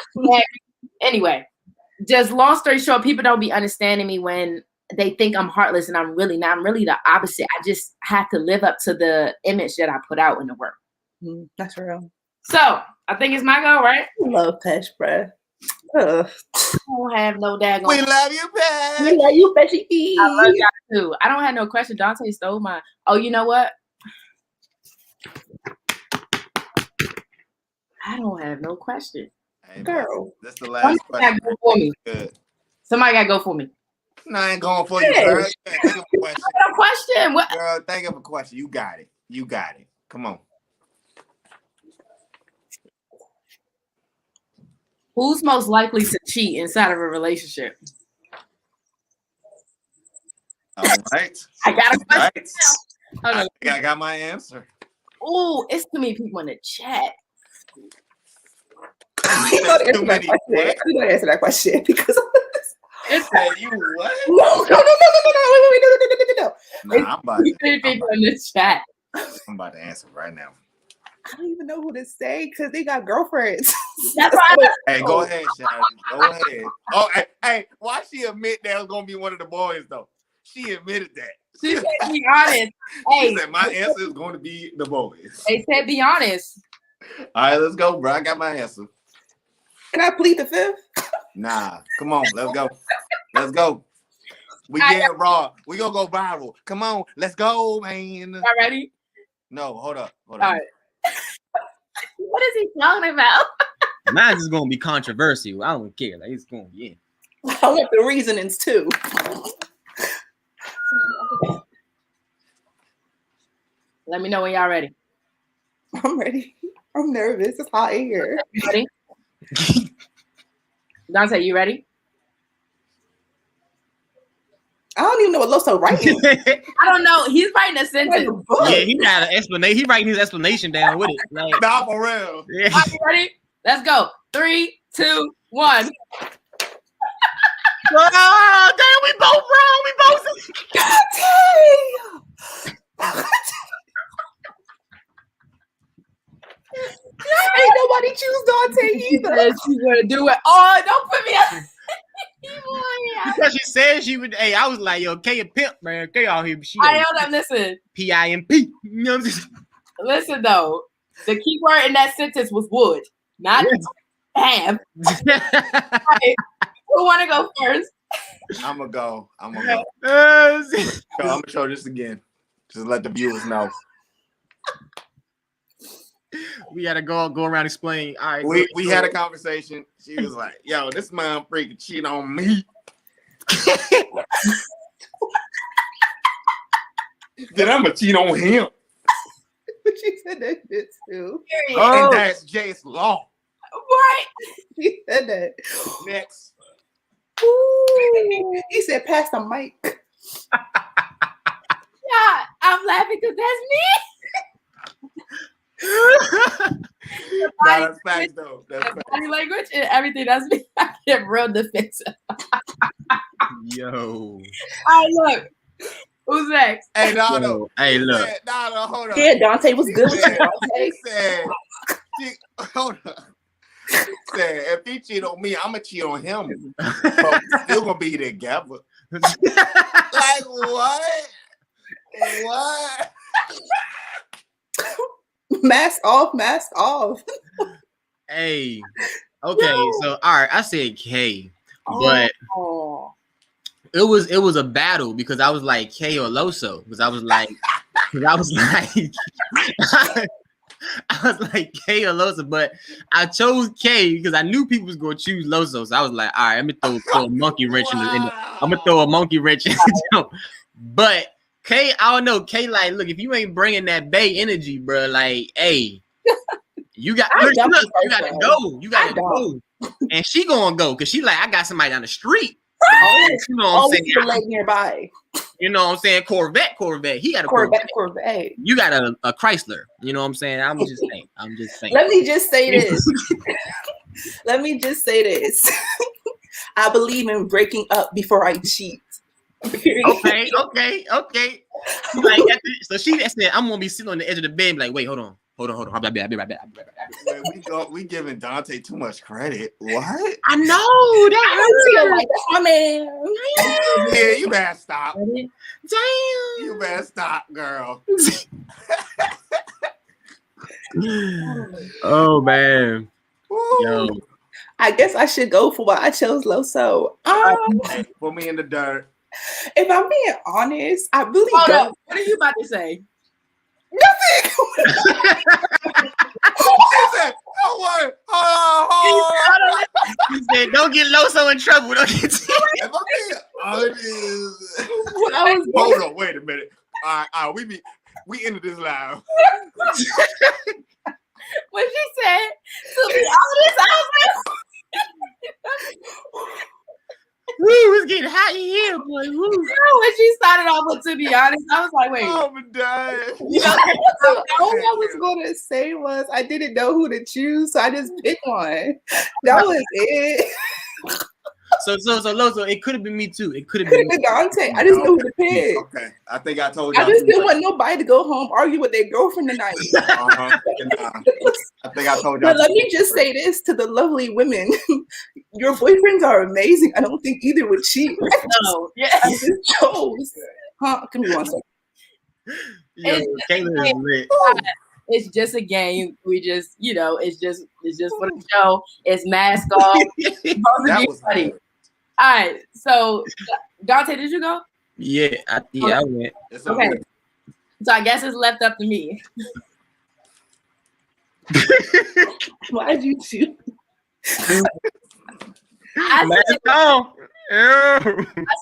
[SPEAKER 1] Anyway, just long story short, people don't be understanding me when they think I'm heartless, and I'm really not. I'm really the opposite. I just have to live up to the image that I put out in the work.
[SPEAKER 4] That's real.
[SPEAKER 1] So I think it's my go, right?
[SPEAKER 4] I love Pesh, bruh.
[SPEAKER 1] I don't have no daggone.
[SPEAKER 3] We love you, Pesh.
[SPEAKER 4] We love you, Peshy.
[SPEAKER 1] I love y'all too. I don't have no question. Dante stole mine. Oh, you know what? I don't have no question.
[SPEAKER 3] Hey,
[SPEAKER 4] Girl.
[SPEAKER 3] That's the last question.
[SPEAKER 1] Go for me.
[SPEAKER 3] Good.
[SPEAKER 1] Somebody gotta go for me.
[SPEAKER 3] No, I ain't going for you, girl. Think of a question.
[SPEAKER 1] No question. What?
[SPEAKER 3] Girl, think of a question. You got it. You got it. Come on.
[SPEAKER 1] Who's most likely to cheat inside of a relationship?
[SPEAKER 3] All right.
[SPEAKER 1] I got a question.
[SPEAKER 3] Right. I got my answer.
[SPEAKER 1] Oh, it's too many people in the chat.
[SPEAKER 4] I know to answer that question because
[SPEAKER 3] it's you what?
[SPEAKER 4] No.
[SPEAKER 3] Nah, I'm about to,
[SPEAKER 1] people in the chat.
[SPEAKER 3] I'm about to answer right now.
[SPEAKER 4] I don't even know who to say because they got girlfriends.
[SPEAKER 1] That's why.
[SPEAKER 3] Hey, go ahead, Shadi. Go ahead. Oh, hey, why she admit that was gonna be one of the boys though? She admitted that.
[SPEAKER 1] She said, "Be honest." Hey,
[SPEAKER 3] she said my answer is going to be the boys.
[SPEAKER 1] They said, "Be honest."
[SPEAKER 3] All right, let's go, bro. I got my answer.
[SPEAKER 4] Can I plead the fifth?
[SPEAKER 3] Nah, come on, let's go. Let's go. We get raw. We gonna go viral. Come on, let's go, man.
[SPEAKER 1] Y'all ready?
[SPEAKER 3] No, hold up.
[SPEAKER 1] All right. What is he talking about?
[SPEAKER 2] Mine's is gonna be controversial. I don't care. Like, it's gonna be in.
[SPEAKER 4] I want the reasonings too.
[SPEAKER 1] Let me know when y'all ready.
[SPEAKER 4] I'm ready. I'm nervous. It's hot in here.
[SPEAKER 1] Ready? Dante, you ready?
[SPEAKER 4] I don't even know what Loso writing.
[SPEAKER 1] I don't know. He's writing a sentence.
[SPEAKER 2] Yeah, he got an explanation. He writing his explanation down with it. Like,
[SPEAKER 3] nah, for real.
[SPEAKER 2] Yeah.
[SPEAKER 1] Are you ready? Let's go. 3, 2, 1.
[SPEAKER 2] Oh, damn, we both wrong. We both.
[SPEAKER 4] Ain't nobody choose Dante either.
[SPEAKER 1] She's gonna do it. Oh, don't put me up.
[SPEAKER 2] because she said she would. Hey, I was like, yo, K a pimp, man. K out here. She
[SPEAKER 1] I know that. Listen.
[SPEAKER 2] PIMP. You know what I'm saying?
[SPEAKER 1] Listen though, the key word in that sentence was would, not have. Right. Who want to go first?
[SPEAKER 3] I'm gonna go. I'm gonna show this again. Just let the viewers know.
[SPEAKER 2] We gotta go around and explain. All right,
[SPEAKER 3] we had a conversation. She was like, "Yo, this man freaking cheat on me." Then I'm gonna cheat on him.
[SPEAKER 4] She said that shit too.
[SPEAKER 3] And that's Jay's law.
[SPEAKER 1] Right.
[SPEAKER 4] She said that.
[SPEAKER 3] Next.
[SPEAKER 4] Ooh. He said, "Pass the mic."
[SPEAKER 1] Yeah, I'm laughing because that's me.
[SPEAKER 3] That's facts though. That's facts.
[SPEAKER 1] Body language and everything. That's me. I get real defensive.
[SPEAKER 2] Yo.
[SPEAKER 1] All right, look. Who's next?
[SPEAKER 3] Hey, Dono.
[SPEAKER 2] Hey, look.
[SPEAKER 3] Dono, hold on.
[SPEAKER 4] Yeah, Dante was good with you, Dante.
[SPEAKER 3] He said, hold on. He said, if he cheat on me, I'm gonna cheat on him. But we're gonna be together. Like what? What?
[SPEAKER 4] Mask off.
[SPEAKER 2] Hey. Okay, so all right, I said K, but it was a battle because I was like K or Loso because I was like K or Loso, but I chose K because I knew people was gonna choose Loso, so I was like, all right, I'm gonna throw a monkey wrench in the I'm gonna throw a monkey wrench in the jump. But K, I don't know. K, like, look, if you ain't bringing that Bay energy, bro, like, hey, you got to go. You got to go. And she gonna go because she like, I got somebody down the street. You know what I'm saying?
[SPEAKER 4] Leg nearby.
[SPEAKER 2] You know what I'm saying? Corvette. He got a Corvette. You got a Chrysler. You know what I'm saying? I'm just saying.
[SPEAKER 4] Let me just say this. I believe in breaking up before I cheat.
[SPEAKER 2] Okay. Like, so she said, I'm gonna be sitting on the edge of the bed, like, wait, hold on. I'll be right back.
[SPEAKER 3] We giving Dante too much credit. What?
[SPEAKER 2] I know that.
[SPEAKER 4] Like, man.
[SPEAKER 3] Yeah, you better stop.
[SPEAKER 2] Damn.
[SPEAKER 3] You better stop, girl.
[SPEAKER 2] Oh man.
[SPEAKER 3] Yo.
[SPEAKER 4] I guess I should go for what I chose Loso.
[SPEAKER 3] Put me in the dirt.
[SPEAKER 4] If I'm being honest, I really
[SPEAKER 1] Hold
[SPEAKER 4] don't.
[SPEAKER 1] up. What are you about to say?
[SPEAKER 4] Nothing.
[SPEAKER 3] Don't worry. Hold on.
[SPEAKER 2] He said, don't get Loso in trouble. Don't get
[SPEAKER 3] If I'm being honest. Hold on. Wait a minute. All right. We ended this live.
[SPEAKER 1] When she said, to be honest, I was like,
[SPEAKER 2] woo, it's getting hot in here, boy. Woo.
[SPEAKER 1] when she started off with to be honest, I was like, wait.
[SPEAKER 3] I'm dying.
[SPEAKER 4] All I was going to say was I didn't know who to choose, so I just picked one. That was it.
[SPEAKER 2] So Loso, it could have been me too. It could have
[SPEAKER 4] Could
[SPEAKER 2] been
[SPEAKER 4] have been Dante. I just knew who to pick.
[SPEAKER 3] Okay. I think I told you.
[SPEAKER 4] I just didn't want nobody to go home argue with their girlfriend tonight.
[SPEAKER 3] I think I told you.
[SPEAKER 4] But let me just say this to the lovely women. Your boyfriends are amazing. I don't think either would cheat.
[SPEAKER 1] No.
[SPEAKER 4] I just chose. Huh? Give me one second.
[SPEAKER 2] Yo, Kayla is lit.
[SPEAKER 1] It's just a game. We just, it's just for the show. It's mask off.
[SPEAKER 3] That was funny.
[SPEAKER 1] All right. So, Dante, did you go?
[SPEAKER 2] Yeah, I went.
[SPEAKER 1] Okay. So I guess it's left up to me.
[SPEAKER 4] Why did you choose?
[SPEAKER 1] I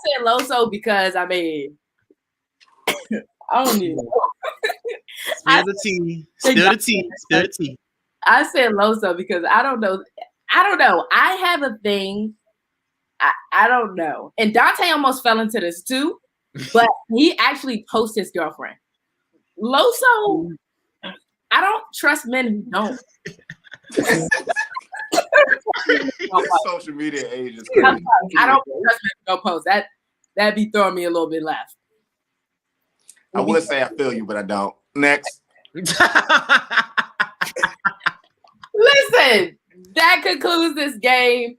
[SPEAKER 1] said Loso because I don't need it.
[SPEAKER 2] Spill the tea.
[SPEAKER 1] I said Loso because I don't know. I have a thing. I don't know. And Dante almost fell into this too, but he actually posts his girlfriend. Loso, I don't trust men who don't.
[SPEAKER 3] Social media age is
[SPEAKER 1] I don't trust men who don't post. That'd be throwing me a little bit left.
[SPEAKER 3] I would say I feel you, but I don't. Next.
[SPEAKER 1] Listen, that concludes this game.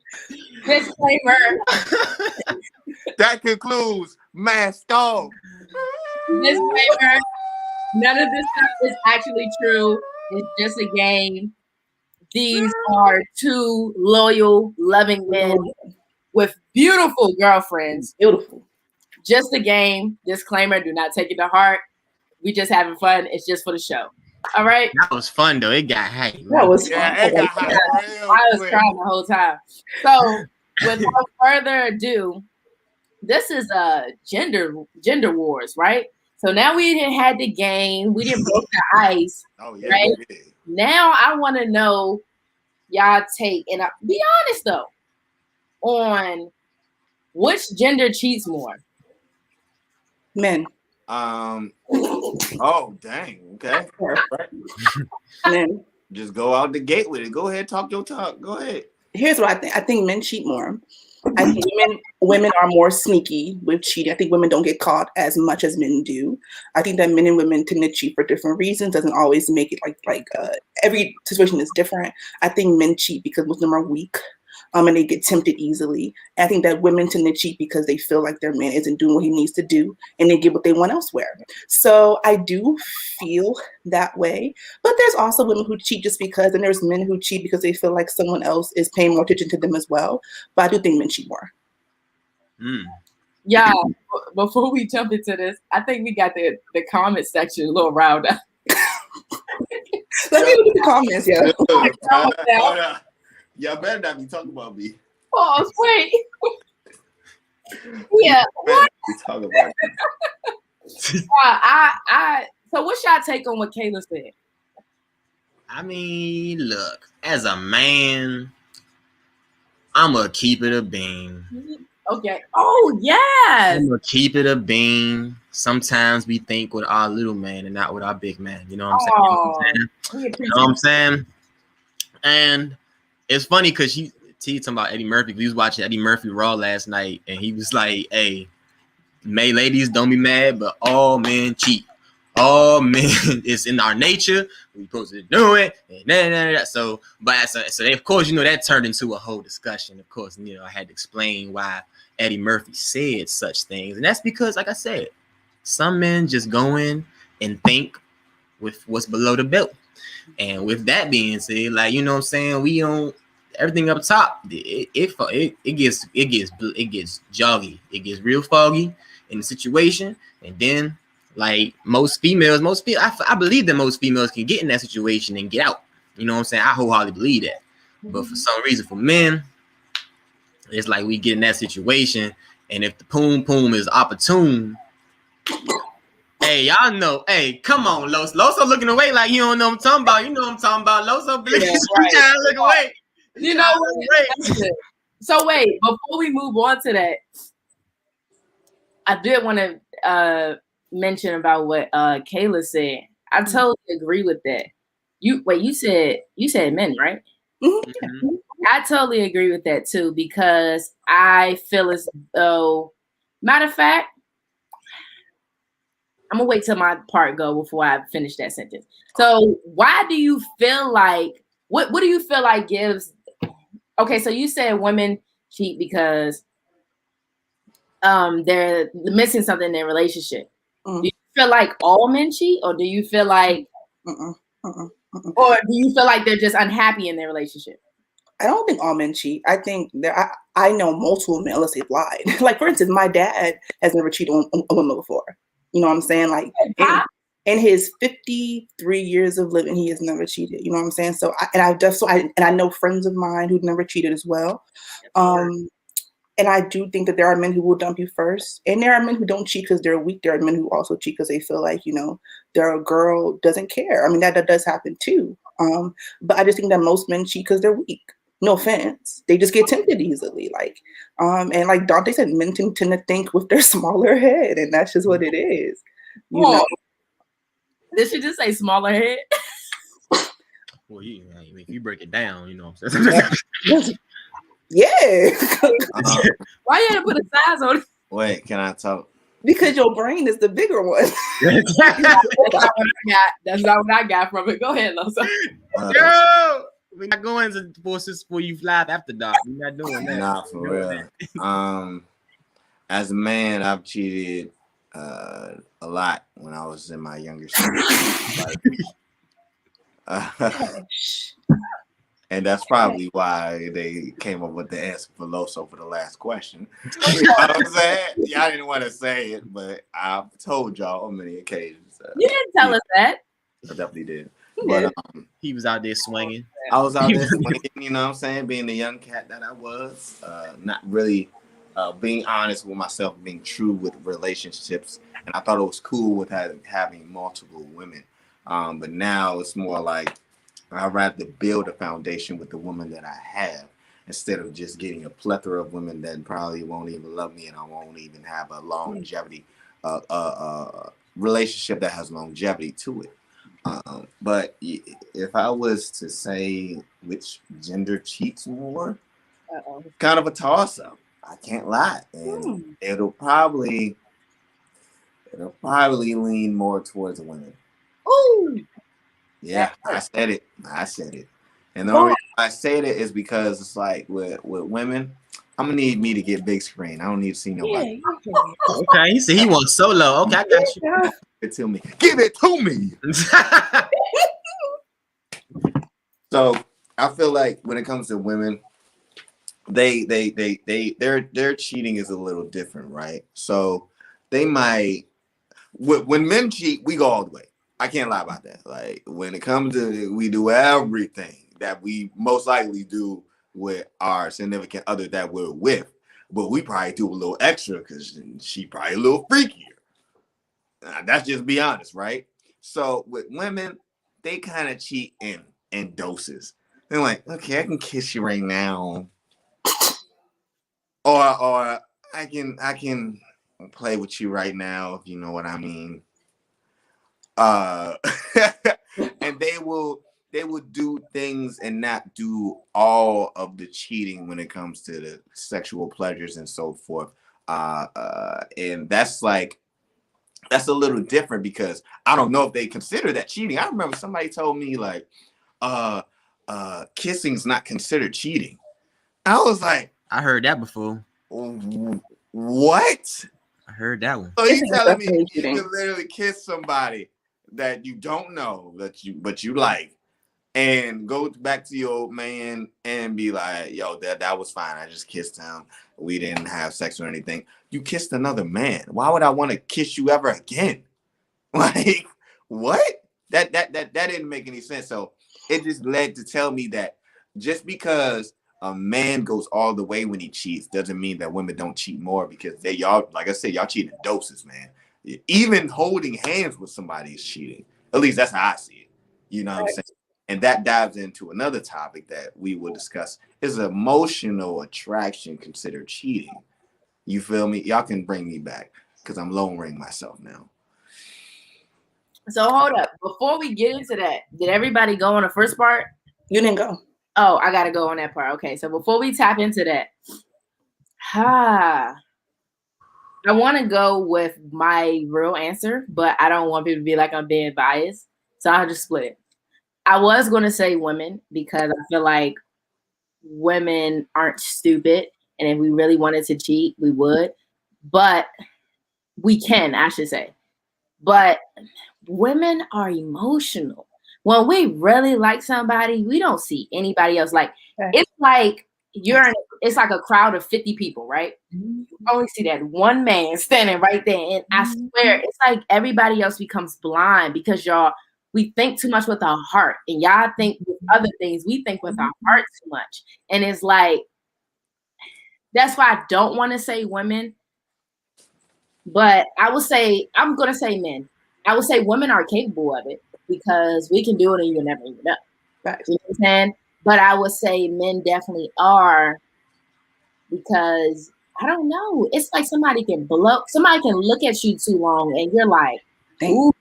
[SPEAKER 1] Disclaimer.
[SPEAKER 3] That concludes Mass Dog.
[SPEAKER 1] Disclaimer: none of this stuff is actually true. It's just a game. These are two loyal, loving men with beautiful girlfriends.
[SPEAKER 4] Beautiful.
[SPEAKER 1] Just a game. Disclaimer: do not take it to heart. We just having fun. It's just for the show. All right.
[SPEAKER 2] That was fun though. It got hype.
[SPEAKER 4] That was fun.
[SPEAKER 3] Yeah, it got hot real
[SPEAKER 1] I was
[SPEAKER 3] quick.
[SPEAKER 1] crying the whole time. So, without further ado, this is gender wars, right? So now we didn't had the game. We didn't break the ice.
[SPEAKER 3] Oh yeah,
[SPEAKER 1] Right?
[SPEAKER 3] we did.
[SPEAKER 1] Now I want to know y'all take, and be honest though, on which gender cheats more.
[SPEAKER 4] Men.
[SPEAKER 3] Oh dang. Okay.
[SPEAKER 4] Men.
[SPEAKER 3] Just go out the gate with it. Go ahead, talk your talk. Go ahead.
[SPEAKER 4] Here's what I think. I think men cheat more. I think women are more sneaky with cheating. I think women don't get caught as much as men do. I think that men and women tend to cheat for different reasons. Doesn't always make it like every situation is different. I think men cheat because most of them are weak, and they get tempted easily. And I think that women tend to cheat because they feel like their man isn't doing what he needs to do, and they get what they want elsewhere. So I do feel that way. But there's also women who cheat just because, and there's men who cheat because they feel like someone else is paying more attention to them as well. But I do think men cheat more.
[SPEAKER 1] Yeah, before we jump into this, I think we got the comment section a little riled up.
[SPEAKER 4] Let me look at the comments, yeah.
[SPEAKER 3] Hold up. Y'all better not be talking about me.
[SPEAKER 1] Pause, wait. Yeah.
[SPEAKER 3] What? Be talking about me.
[SPEAKER 1] So what's y'all take on what Kayla said?
[SPEAKER 2] I mean, look, as a man, I'm gonna keep it a bean.
[SPEAKER 1] Okay. Oh yes.
[SPEAKER 2] I'm gonna keep it a bean. Sometimes we think with our little man and not with our big man. You know what I'm saying? You know what I'm saying? And it's funny because T talking about Eddie Murphy. We was watching Eddie Murphy Raw last night, and he was like, "Hey, May ladies, don't be mad, but all men cheat. All men, it's in our nature. We supposed to do it." And so of course, you know, that turned into a whole discussion. Of course, you know, I had to explain why Eddie Murphy said such things, and that's because, like I said, some men just go in and think with what's below the belt. And with that being said, like, you know what I'm saying, we don't everything up top. It gets joggy. It gets real foggy in the situation, and then like most females, I believe that most females can get in that situation and get out. You know what I'm saying? I wholeheartedly believe that. But for some reason, for men, it's like we get in that situation, and if the poom is opportune. Hey, y'all know. Hey, come on, Loso looking away like you don't know what I'm talking about. You know what I'm talking about. Loso, please, trying to look away.
[SPEAKER 1] You know what? So wait, before we move on to that, I did want to mention about what Kayla said. I totally agree with that. You said men, right?
[SPEAKER 4] Mm-hmm.
[SPEAKER 1] I totally agree with that too, because I feel as though, matter of fact, I'm gonna wait till my part go before I finish that sentence. So why do you feel like, what do you feel like gives, okay, so you said women cheat because they're missing something in their relationship. Do you feel like all men cheat, or do you feel like, or do you feel like they're just unhappy in their relationship?
[SPEAKER 4] I don't think all men cheat. I think I know multiple men unless they've lied. Like, for instance, my dad has never cheated on a woman before. You know what I'm saying? Like, in his 53 years of living, he has never cheated. You know what I'm saying? So, I know friends of mine who've never cheated as well. And I do think that there are men who will dump you first, and there are men who don't cheat because they're weak. There are men who also cheat because they feel like, you know, their girl doesn't care. I mean, that does happen too. But I just think that most men cheat because they're weak. No offense. They just get tempted easily. Like, and like Dante said, men tend to think with their smaller head, and that's just what it is. You know?
[SPEAKER 1] Did she just say smaller head?
[SPEAKER 2] Well, if you break it down, you know what I'm saying?
[SPEAKER 4] Yeah.
[SPEAKER 1] Why you had to put a size on it?
[SPEAKER 3] Wait, can I talk?
[SPEAKER 4] Because your brain is the bigger one.
[SPEAKER 1] That's not what I got from it. Go ahead, Loso.
[SPEAKER 2] Yo, we're not going to forces for you fly after dark. We're not doing that.
[SPEAKER 3] Nah, for real. as a man, I've cheated a lot when I was in my younger stage. And that's probably why they came up with the answer for Loso for the last question. You know what I'm saying? Y'all didn't want to say it, but I've told y'all on many occasions.
[SPEAKER 1] You didn't tell us that.
[SPEAKER 3] I definitely did.
[SPEAKER 1] Yeah.
[SPEAKER 3] But
[SPEAKER 2] He was out there swinging.
[SPEAKER 3] I was out there swinging, you know what I'm saying? Being the young cat that I was, not really being honest with myself, being true with relationships. And I thought it was cool with having multiple women. But now it's more like I'd rather build a foundation with the woman that I have instead of just getting a plethora of women that probably won't even love me and I won't even have a longevity, relationship that has longevity to it. But if I was to say which gender cheats more, kind of a toss-up. I can't lie, and it'll probably lean more towards women.
[SPEAKER 1] Ooh.
[SPEAKER 3] Yeah, I said it. And the only reason I said it is because it's like with women, I'm gonna need me to get big screen. I don't need to see nobody.
[SPEAKER 2] Okay, he said he wants solo. Okay, I got you.
[SPEAKER 3] Give it to me. Give it to me. So I feel like when it comes to women, their cheating is a little different, right? So they might, when men cheat, we go all the way. I can't lie about that. Like when it comes to, we do everything that we most likely do with our significant other that we're with, but we probably do a little extra because she probably a little freakier. That's just be honest, right? So with women, they kind of cheat in doses. They're like, okay, I can kiss you right now, or I can play with you right now, if you know what I mean. And they will do things and not do all of the cheating when it comes to the sexual pleasures and so forth. And that's a little different because I don't know if they consider that cheating. I remember somebody told me like, kissing's not considered cheating. I was like,
[SPEAKER 2] I heard that before.
[SPEAKER 3] What?
[SPEAKER 2] I heard that one.
[SPEAKER 3] So you telling me you can literally kiss somebody that you don't know but you like, and go back to your old man and be like, yo, that was fine. I just kissed him. We didn't have sex or anything. You kissed another man. Why would I want to kiss you ever again? Like, what? That didn't make any sense. So it just led to tell me that just because a man goes all the way when he cheats doesn't mean that women don't cheat more, because y'all, like I said, y'all cheat in doses, man. Even holding hands with somebody is cheating. At least that's how I see it. You know what I'm saying? And that dives into another topic that we will discuss. Is emotional attraction considered cheating? You feel me? Y'all can bring me back because I'm lowering myself now.
[SPEAKER 1] So hold up. Before we get into that, did everybody go on the first part?
[SPEAKER 4] You didn't go.
[SPEAKER 1] Oh, I got to go on that part. Okay, so before we tap into that, I want to go with my real answer, but I don't want people to be like I'm being biased, so I'll just split it. I was going to say women because I feel like women aren't stupid, and if we really wanted to cheat, we would. But we can, I should say. But women are emotional. When we really like somebody, we don't see anybody else. Like, it's like it's like a crowd of 50 people, right? You only see that one man standing right there. And I swear, it's like everybody else becomes blind because we think too much with our heart. And y'all think with other things, we think with our heart too much. And it's like, that's why I don't want to say women. But I'm going to say men. I would say women are capable of it because we can do it and you'll never even know.
[SPEAKER 4] Right.
[SPEAKER 1] You know what I'm saying? But I would say men definitely are, because I don't know. It's like somebody can look at you too long and you're like, ooh.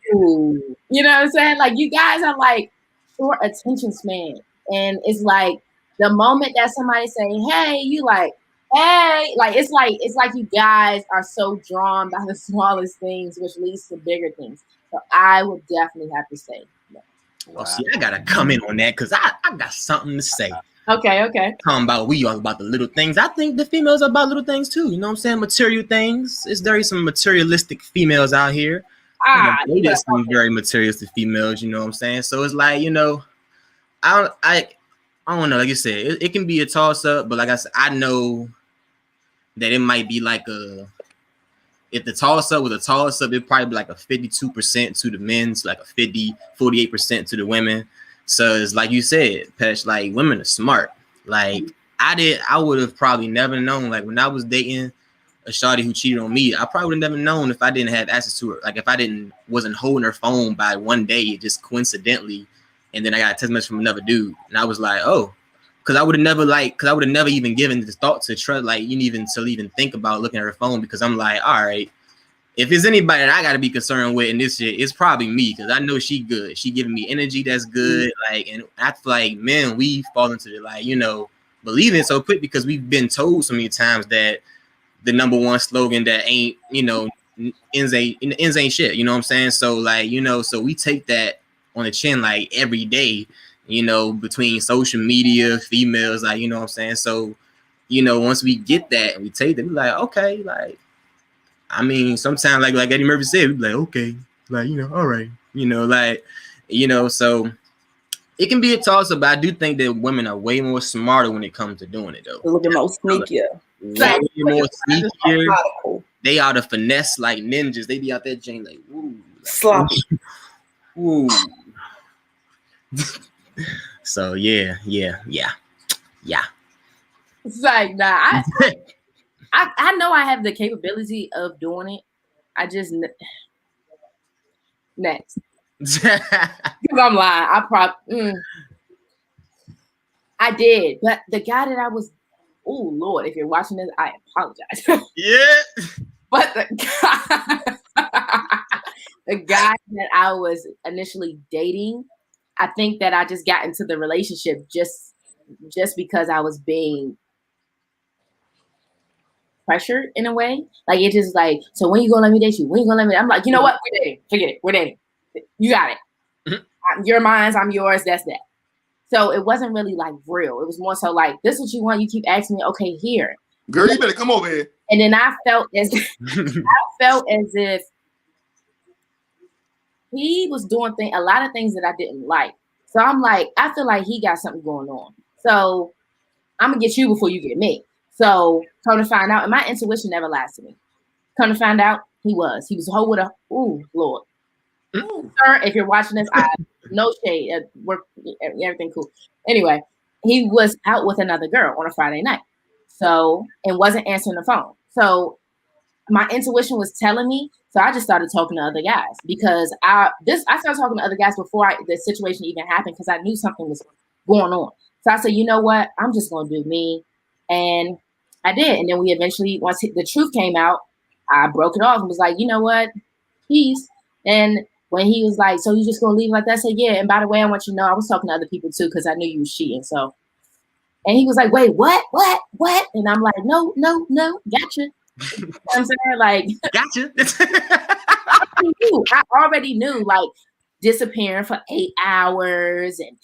[SPEAKER 1] You know what I'm saying? Like, you guys are like short attention span. And it's like the moment that somebody say, hey, you like, hey, like it's like you guys are so drawn by the smallest things, which leads to bigger things. So I would definitely have to say no.
[SPEAKER 2] Wow. Oh, see, I gotta come in on that because I got something to say.
[SPEAKER 1] Okay.
[SPEAKER 2] Talking about we all about the little things. I think the females are about little things too. You know what I'm saying? Material things. It's very some materialistic females out here. They just some very materialistic females. You know what I'm saying? So it's like, you know, I don't know. Like you said, it can be a toss up, but like I said, I know that it might be like if the toss up was a toss up, it'd probably be like a 52% to the men, so like a 48% to the women. So it's like you said, Pesh, like women are smart. Like I would have probably never known. Like when I was dating a shawty who cheated on me, I probably would have never known if I didn't have access to her. Like if I wasn't holding her phone by one day, just coincidentally, and then I got a text message from another dude, and I was like, oh, because I would have never even given the thought to trust, like you even think about looking at her phone, because I'm like, all right, if it's anybody that I got to be concerned with in this shit, it's probably me, because I know she good. She giving me energy that's good. Like, and I feel like, man, we fall into it, like, you know, believing so quick because we've been told so many times that the number one slogan that ain't, you know, ends ain't shit. You know what I'm saying? So like, you know, so we take that on the chin like every day, you know, between social media, females, like, you know what I'm saying? So, you know, once we get that and we take that, we're like, okay, like, I mean, sometimes like Eddie Murphy said, we'd be like, okay, like, you know, all right, you know, like, you know, so it can be a toss-up, but I do think that women are way more smarter when it comes to doing it, though.
[SPEAKER 4] A little bit more sneakier.
[SPEAKER 2] Way more sneakier. They are the finesse like ninjas. They be out there, Jane, like, woo, like,
[SPEAKER 4] sloppy.
[SPEAKER 2] Woo. So yeah.
[SPEAKER 1] It's like, nah, I know I have the capability of doing it. I just next. Because I'm lying. I did, but the guy that I was, oh Lord, if you're watching this, I apologize.
[SPEAKER 2] Yeah.
[SPEAKER 1] But the guy that I was initially dating, I think that I just got into the relationship just because I was being pressured in a way. Like it just like, so when you gonna let me date you? When you gonna let me? I'm like, you know what? We're dating. Forget it. We're dating. You got it. Mm-hmm. You're mine. I'm yours. That's that. So it wasn't really like real. It was more so like, this is what you want. You keep asking me. Okay, here.
[SPEAKER 3] Girl, you better come over here.
[SPEAKER 1] And then I felt as if he was doing a lot of things that I didn't like. So I'm like, I feel like he got something going on. So I'm gonna get you before you get me. So come to find out, and my intuition never lies to me. Come to find out, he was whole with a Lord. Sir, if you're watching this, I no shade at work, everything cool. Anyway, he was out with another girl on a Friday night. So, and wasn't answering the phone. So my intuition was telling me, so I just started talking to other guys because I started talking to other guys before the situation even happened because I knew something was going on. So I said, you know what? I'm just going to do me. And I did. And then we eventually, once the truth came out, I broke it off and was like, you know what? Peace. And when he was like, so you just going to leave like that? I said, yeah. And by the way, I want you to know I was talking to other people too because I knew you was cheating. So, and he was like, wait, what? And I'm like, no, gotcha. You know what I'm saying? Like,
[SPEAKER 2] gotcha.
[SPEAKER 1] I already knew, like, disappearing for 8 hours and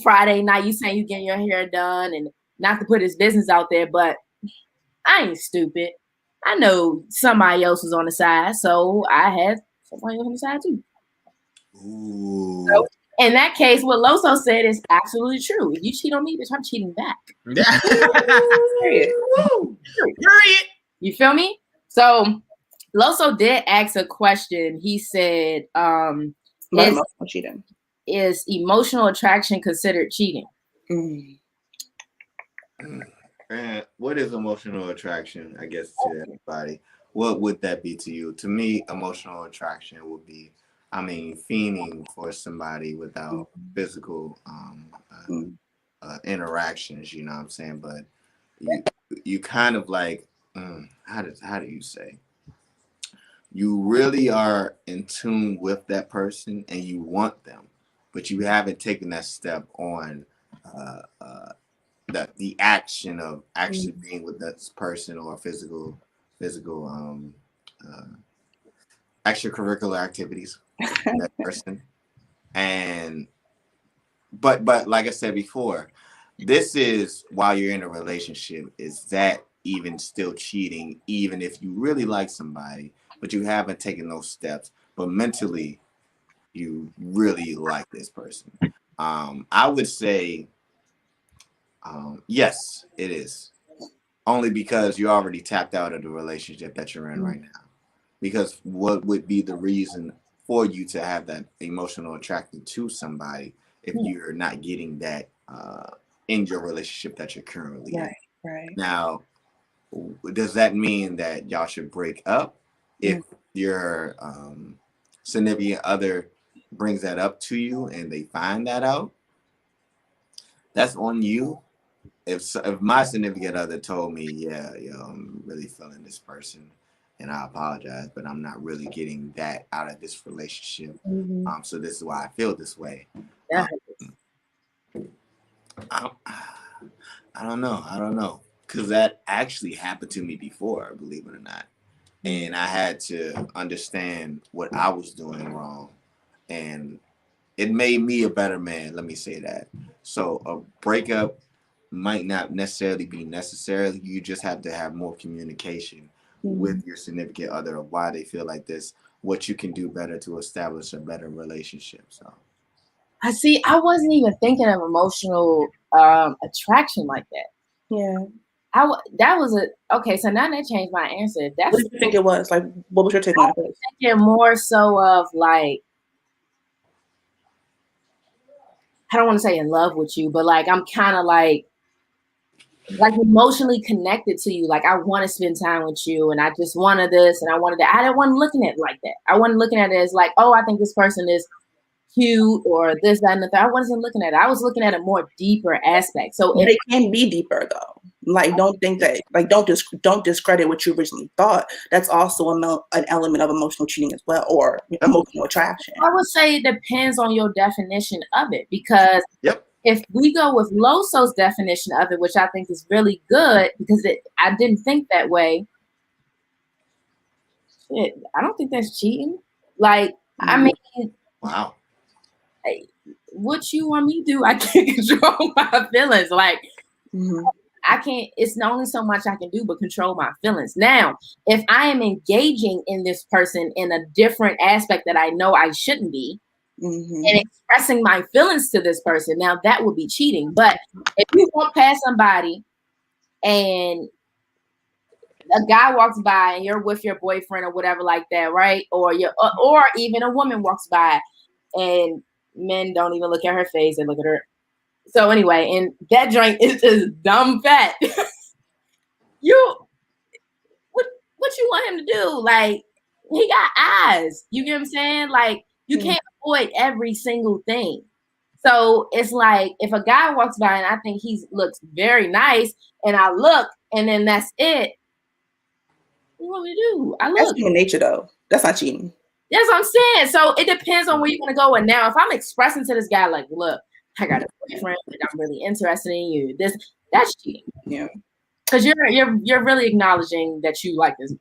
[SPEAKER 1] Friday night, you saying you getting your hair done, and not to put his business out there, but I ain't stupid. I know somebody else was on the side, so I had somebody else on the side too.
[SPEAKER 3] Ooh.
[SPEAKER 1] So, in that case, what Loso said is absolutely true. If you cheat on me, bitch, I'm cheating back. You feel me? So Loso did ask a question. He said, is emotional attraction considered cheating?
[SPEAKER 3] And what is emotional attraction, I guess, to everybody? What would that be to you? To me, emotional attraction would be, I mean, fiending for somebody without physical interactions, you know what I'm saying? But you kind of like, how do you say? You really are in tune with that person and you want them, but you haven't taken that step on the action of actually being with this person or physical extracurricular activities with that person. And but like I said before, this is while you're in a relationship, is that even still cheating, even if you really like somebody, but you haven't taken those steps, but mentally you really like this person? I would say yes, it is. Only because you already tapped out of the relationship that you're in right now. Because what would be the reason for you to have that emotional attraction to somebody if you're not getting that in your relationship that you're currently in?
[SPEAKER 4] Right.
[SPEAKER 3] Now, does that mean that y'all should break up if your significant other brings that up to you and they find that out? That's on you. If my significant other told me, yeah, I'm really feeling this person and I apologize, but I'm not really getting that out of this relationship. So this is why I feel this way. I don't know. Because that actually happened to me before, believe it or not. And I had to understand what I was doing wrong. And it made me a better man, let me say that. So a breakup might not necessarily be necessary. You just have to have more communication with your significant other of why they feel like this, what you can do better to establish a better relationship. So
[SPEAKER 1] I wasn't even thinking of emotional attraction like that.
[SPEAKER 4] Yeah.
[SPEAKER 1] That was okay. So now that changed my answer.
[SPEAKER 4] What did you think it was? Like, what was your take on it?
[SPEAKER 1] I was thinking more so of like, I don't want to say in love with you, but like I'm kind of like emotionally connected to you. Like I want to spend time with you, and I just wanted this, and I wanted that. I didn't want looking at it like that. I wasn't looking at it as like, oh, I think this person is cute or this, that, and the third. I wasn't looking at it. I was looking at a more deeper aspect. So
[SPEAKER 4] it can be deeper though. Like, don't think that, like, don't discredit what you originally thought. That's also an element of emotional cheating as well, or emotional attraction.
[SPEAKER 1] I would say it depends on your definition of it, because if we go with Loso's definition of it, which I think is really good, because I didn't think that way. Shit, I don't think that's cheating. Like, I mean,
[SPEAKER 3] wow.
[SPEAKER 1] What you want me to do? I can't control my feelings. Like, I can't, it's not only so much I can do, but control my feelings. Now, if I am engaging in this person in a different aspect that I know I shouldn't be, and expressing my feelings to this person, now that would be cheating. But if you walk past somebody and a guy walks by and you're with your boyfriend or whatever like that, right? Or even a woman walks by and men don't even look at her face, they look at her. So anyway, and that joint is just dumb fat. What you want him to do? Like, he got eyes. You get what I'm saying? Like, you can't avoid every single thing. So it's like, if a guy walks by and I think he looks very nice, and I look, and then that's it. What do you want me to do? I look.
[SPEAKER 4] That's human nature, though. That's not cheating.
[SPEAKER 1] That's what I'm saying. So it depends on where you're gonna go. And now, if I'm expressing to this guy, like, look, I got a boyfriend, and I'm really interested in you. That's cheating.
[SPEAKER 4] Yeah.
[SPEAKER 1] Because you're really acknowledging that you like this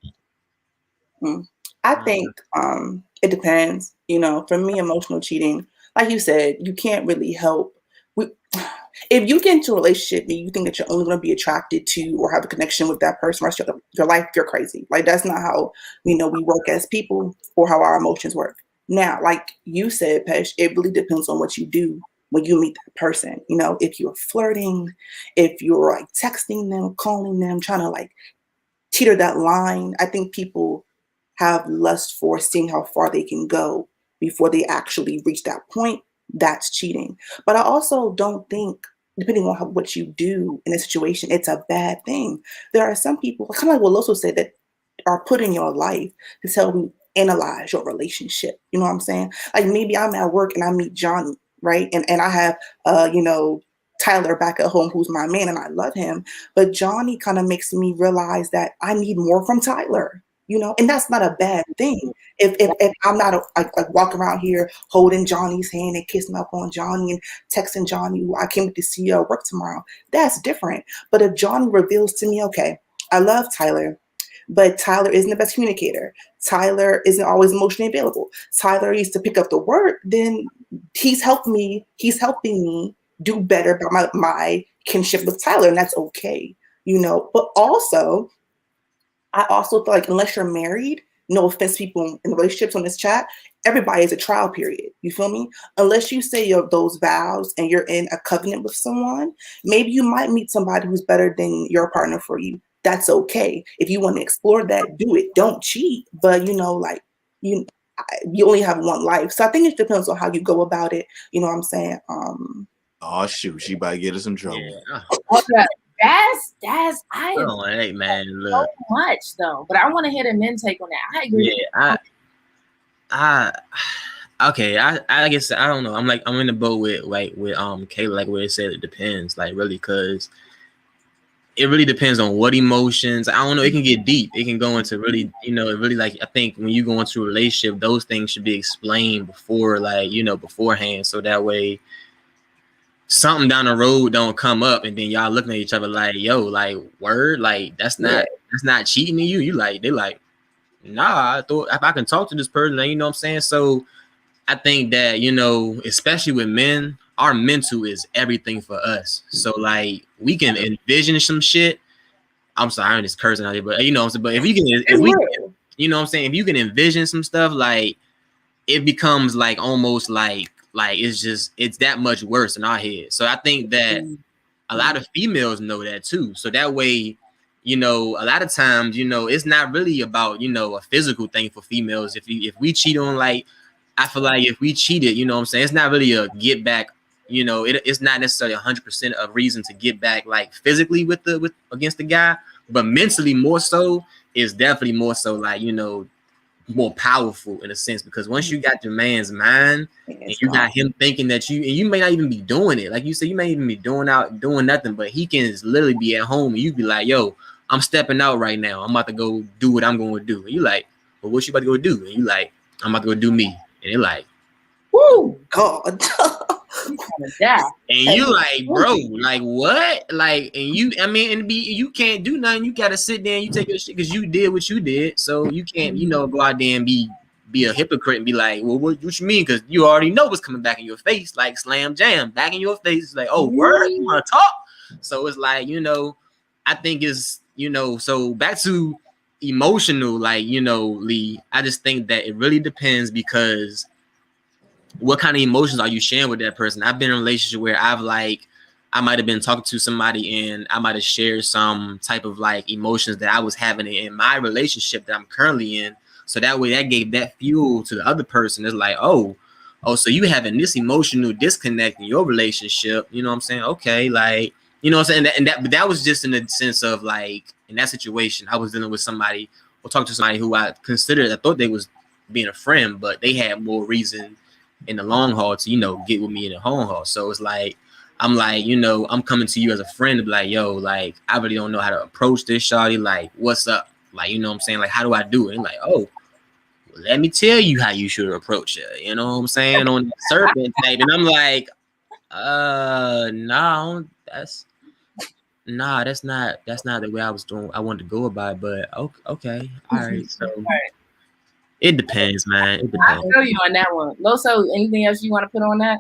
[SPEAKER 1] man.
[SPEAKER 4] I think it depends. For me, emotional cheating, like you said, you can't really help. If you get into a relationship and you think that you're only going to be attracted to or have a connection with that person rest of your life, you're crazy. Like, that's not how we work as people or how our emotions work. Now, like you said, Pesh, it really depends on what you do when you meet that person. If you're flirting, if you're like texting them, calling them, trying to like teeter that line, I think people have lust for seeing how far they can go before they actually reach that point. That's cheating. But I also don't think, depending on what you do in a situation, it's a bad thing. There are some people, kind of like what Loso said, that are put in your life to help you analyze your relationship. You know what I'm saying? Like, maybe I'm at work and I meet Johnny, right? And I have, Tyler back at home, who's my man, and I love him. But Johnny kind of makes me realize that I need more from Tyler. And that's not a bad thing. If I'm not like walking around here holding Johnny's hand and kissing up on Johnny and texting Johnny, I can't wait to see you at work tomorrow, that's different. But if Johnny reveals to me, okay, I love Tyler, but Tyler isn't the best communicator, Tyler isn't always emotionally available, Tyler needs to pick up the work, then he's helping me do better by my kinship with Tyler, and that's okay, you know. But also, I also feel like unless you're married, no offense, people in relationships on this chat, everybody is a trial period. You feel me? Unless you say those vows and you're in a covenant with someone, maybe you might meet somebody who's better than your partner for you. That's okay. If you want to explore that, do it. Don't cheat. But you know, like you only have one life. So I think it depends on how you go about it. You know what I'm saying?
[SPEAKER 3] Oh shoot, she about to get us in trouble.
[SPEAKER 2] Yeah.
[SPEAKER 1] Okay. That's I
[SPEAKER 2] Oh, hey man,
[SPEAKER 1] so
[SPEAKER 2] look.
[SPEAKER 1] much though. But I want to hear the men take on that. I agree.
[SPEAKER 2] Yeah, okay. I guess I don't know. I'm in the boat with Kayla, like where it said it depends, like really, because it really depends on what emotions. I don't know. It can get deep. It can go into really, you know, really like I think when you go into a relationship, those things should be explained before, like, you know, beforehand, so that way something down the road don't come up and then y'all looking at each other like, yo, like word, like that's not cheating to you. You like, they like, nah, I thought if I can talk to this person, you know what I'm saying? So I think that, you know, especially with men, our mental is everything for us. So like we can envision some shit. I'm sorry, I'm just cursing out here, but you know what I'm saying? But if you can, you know what I'm saying? If you can envision some stuff, like it becomes like almost like it's that much worse in our head. So I think that a lot of females know that too. So that way, you know, a lot of times, you know, it's not really about, you know, a physical thing for females. If we cheat on, like, I feel like if we cheated, you know what I'm saying, it's not really a get back, you know, it's not necessarily 100% a reason to get back like physically with against the guy, but mentally more so is definitely more so like, you know, more powerful in a sense, because once you got your man's mind and you got him thinking that you may not even be doing it, like you said, you may even be doing nothing, but he can literally be at home and you be like, yo, I'm stepping out right now, I'm about to go do what I'm going to do, and you like, well, what you about to go do? And you like, I'm about to go do me, and you're like,
[SPEAKER 4] woo, God.
[SPEAKER 1] Yeah.
[SPEAKER 2] And you like, bro, like what? Like, and you, I mean, and you can't do nothing. You gotta sit there and you take your shit because you did what you did. So you can't, you know, go out there and be a hypocrite and be like, well, what you mean? Because you already know what's coming back in your face, like slam jam, back in your face. It's like, oh, word, you want to talk? So it's like, you know, I think it's, you know, so back to emotional, like, you know, Lee, I just think that it really depends, because what kind of emotions are you sharing with that person? I've been in a relationship where I might have been talking to somebody and I might have shared some type of like emotions that I was having in my relationship that I'm currently in. So that way that gave that fuel to the other person. It's like, oh, so you having this emotional disconnect in your relationship. You know what I'm saying? Okay, like, you know what I'm saying? But that was just in the sense of like, in that situation, I was dealing with somebody or talking to somebody who I thought they was being a friend, but they had more reason in the long haul to, you know, get with me in the long haul. So it's like, I'm like, you know, I'm coming to you as a friend to be like, yo, like, I really don't know how to approach this shawty. Like, what's up? Like, you know what I'm saying? Like, how do I do it? And like, oh, well, let me tell you how you should approach it. You know what I'm saying? On the serpent type. And I'm like, no, that's not the way I wanted to go about it. But okay. All right. So it depends, man. It depends.
[SPEAKER 1] I feel you on that one. Loso, anything else you want to put on that?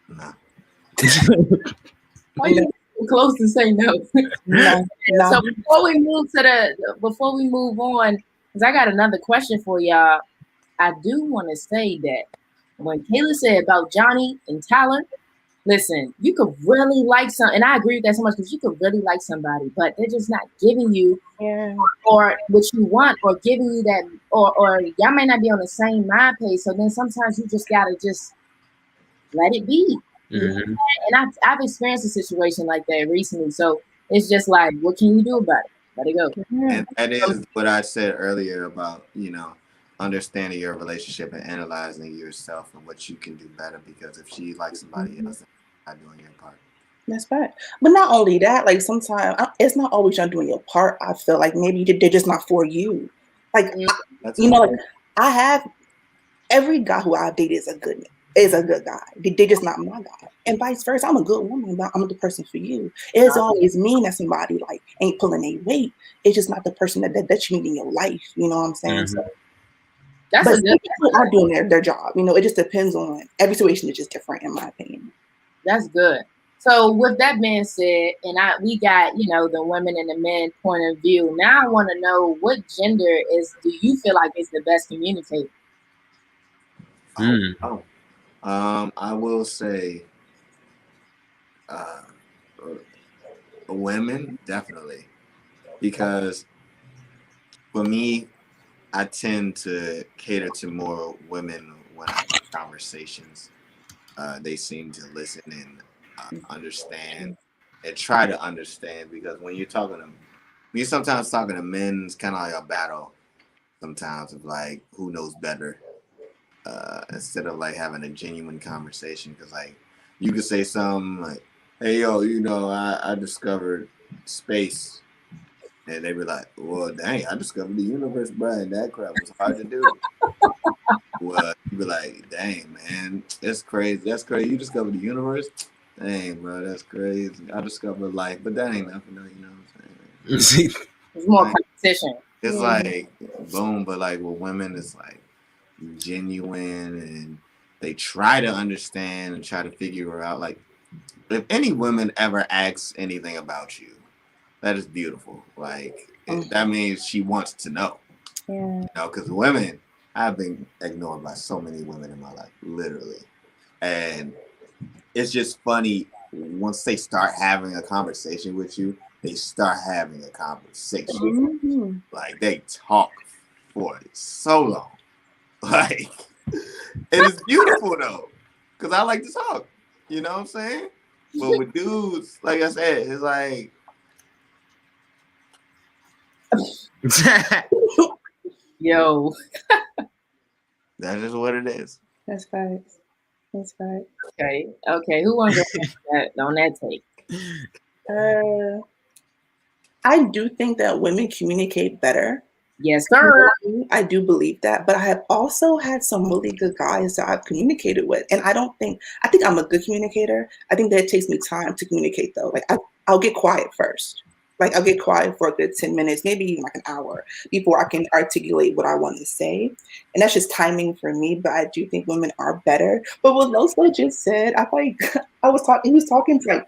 [SPEAKER 3] Nah.
[SPEAKER 1] Why you close to say no?
[SPEAKER 4] No.
[SPEAKER 1] So before we move on, because I got another question for y'all. I do want to say that when Kayla said about Johnny and Tyler, listen, you could really like some, and I agree with that so much, because you could really like somebody, but they're just not giving you or what you want, or giving you that, or y'all may not be on the same mind page. So then sometimes you just gotta just let it be.
[SPEAKER 2] Mm-hmm.
[SPEAKER 1] And I've experienced a situation like that recently. So it's just like, what can you do about it? Let it go.
[SPEAKER 3] And that is what I said earlier about, you know, understanding your relationship and analyzing yourself and what you can do better. Because if she likes somebody else, not doing your part.
[SPEAKER 4] That's right. But not only that, like sometimes it's not always you're doing your part. I feel like maybe they're just not for you. Like, you know, like I have every guy who I've dated is a good guy. They're just not my guy. And vice versa. I'm a good woman, but I'm the person for you. It doesn't always mean that somebody like ain't pulling a weight. It's just not the person that you need in your life. You know what I'm saying?
[SPEAKER 2] Mm-hmm.
[SPEAKER 1] That's
[SPEAKER 4] But
[SPEAKER 1] a good.
[SPEAKER 4] people are doing their job. You know, it just depends on every situation is just different, in my opinion.
[SPEAKER 1] That's good. So with that being said, and we got, you know, the women and the men point of view. Now I want to know, what gender do you feel like is the best communicator?
[SPEAKER 3] I will say women, definitely, because for me, I tend to cater to more women when I have conversations. They seem to listen and understand and try to understand, because when you're sometimes talking to men, it's kind of like a battle sometimes of like who knows better, instead of like having a genuine conversation. Because like you could say something like, "Hey yo, you know, I discovered space," and they be like, "Well, dang, I discovered the universe, bro, and that crap was hard to do." Well, you be like, "Dang, man, that's crazy. That's crazy. You discovered the universe? Dang, bro, that's crazy. I discovered life, but that ain't nothing, though, you know what I'm saying?"
[SPEAKER 1] It's more competition.
[SPEAKER 3] It's like boom, but like with women, it's like genuine, and they try to understand and try to figure out. Like, if any woman ever asks anything about you, that is beautiful. Like that means she wants to know.
[SPEAKER 4] Yeah.
[SPEAKER 3] You know, because women, I've been ignored by so many women in my life, literally, and it's just funny once they start having a conversation with you. They start having a conversation. Like they talk for so long. Like, and it's beautiful though, because I like to talk. You know what I'm saying? But with dudes, like I said, it's like
[SPEAKER 1] Yo.
[SPEAKER 3] that is what it is.
[SPEAKER 4] That's facts. That's facts.
[SPEAKER 1] Okay. Who wants to that on that take?
[SPEAKER 4] I do think that women communicate better.
[SPEAKER 1] Yes, sir.
[SPEAKER 4] I do believe that, but I have also had some really good guys that I've communicated with, and I think I'm a good communicator. I think that it takes me time to communicate though. Like I'll get quiet first. Like I'll get quiet for a good 10 minutes, maybe even like an hour before I can articulate what I want to say. And that's just timing for me, but I do think women are better. But what Losa just said, he was talking to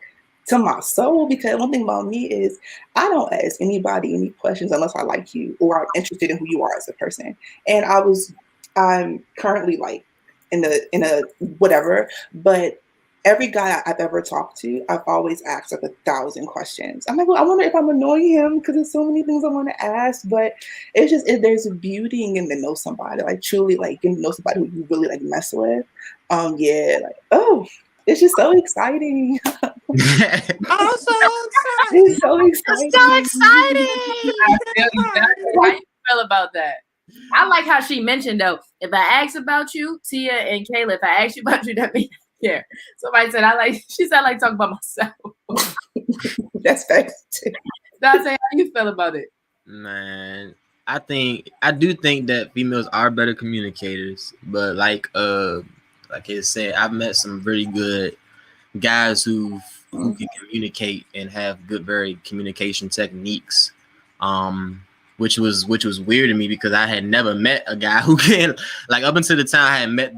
[SPEAKER 4] my soul, because one thing about me is I don't ask anybody any questions unless I like you or I'm interested in who you are as a person. And I'm currently like in a whatever, but every guy I've ever talked to, I've always asked like 1,000 questions. I'm like, well, I wonder if I'm annoying him because there's so many things I want to ask, but it's just, there's a beauty in getting to know somebody, like truly like getting to know somebody who you really like mess with. It's just so exciting.
[SPEAKER 3] I'm so excited.
[SPEAKER 4] It's so exciting.
[SPEAKER 1] It's so exciting. How you feel about that? I like how she mentioned though, if I ask about you, Tia and Kayla, if I ask you about you, that means I care. Somebody said she said I like talking about myself.
[SPEAKER 4] That's facts too.
[SPEAKER 1] Dante, how you feel about it?
[SPEAKER 2] Man, I do think that females are better communicators, but like it said, I've met some really good guys who can communicate and have good, very communication techniques. Which was weird to me because I had never met a guy who can, like, up until the time I had met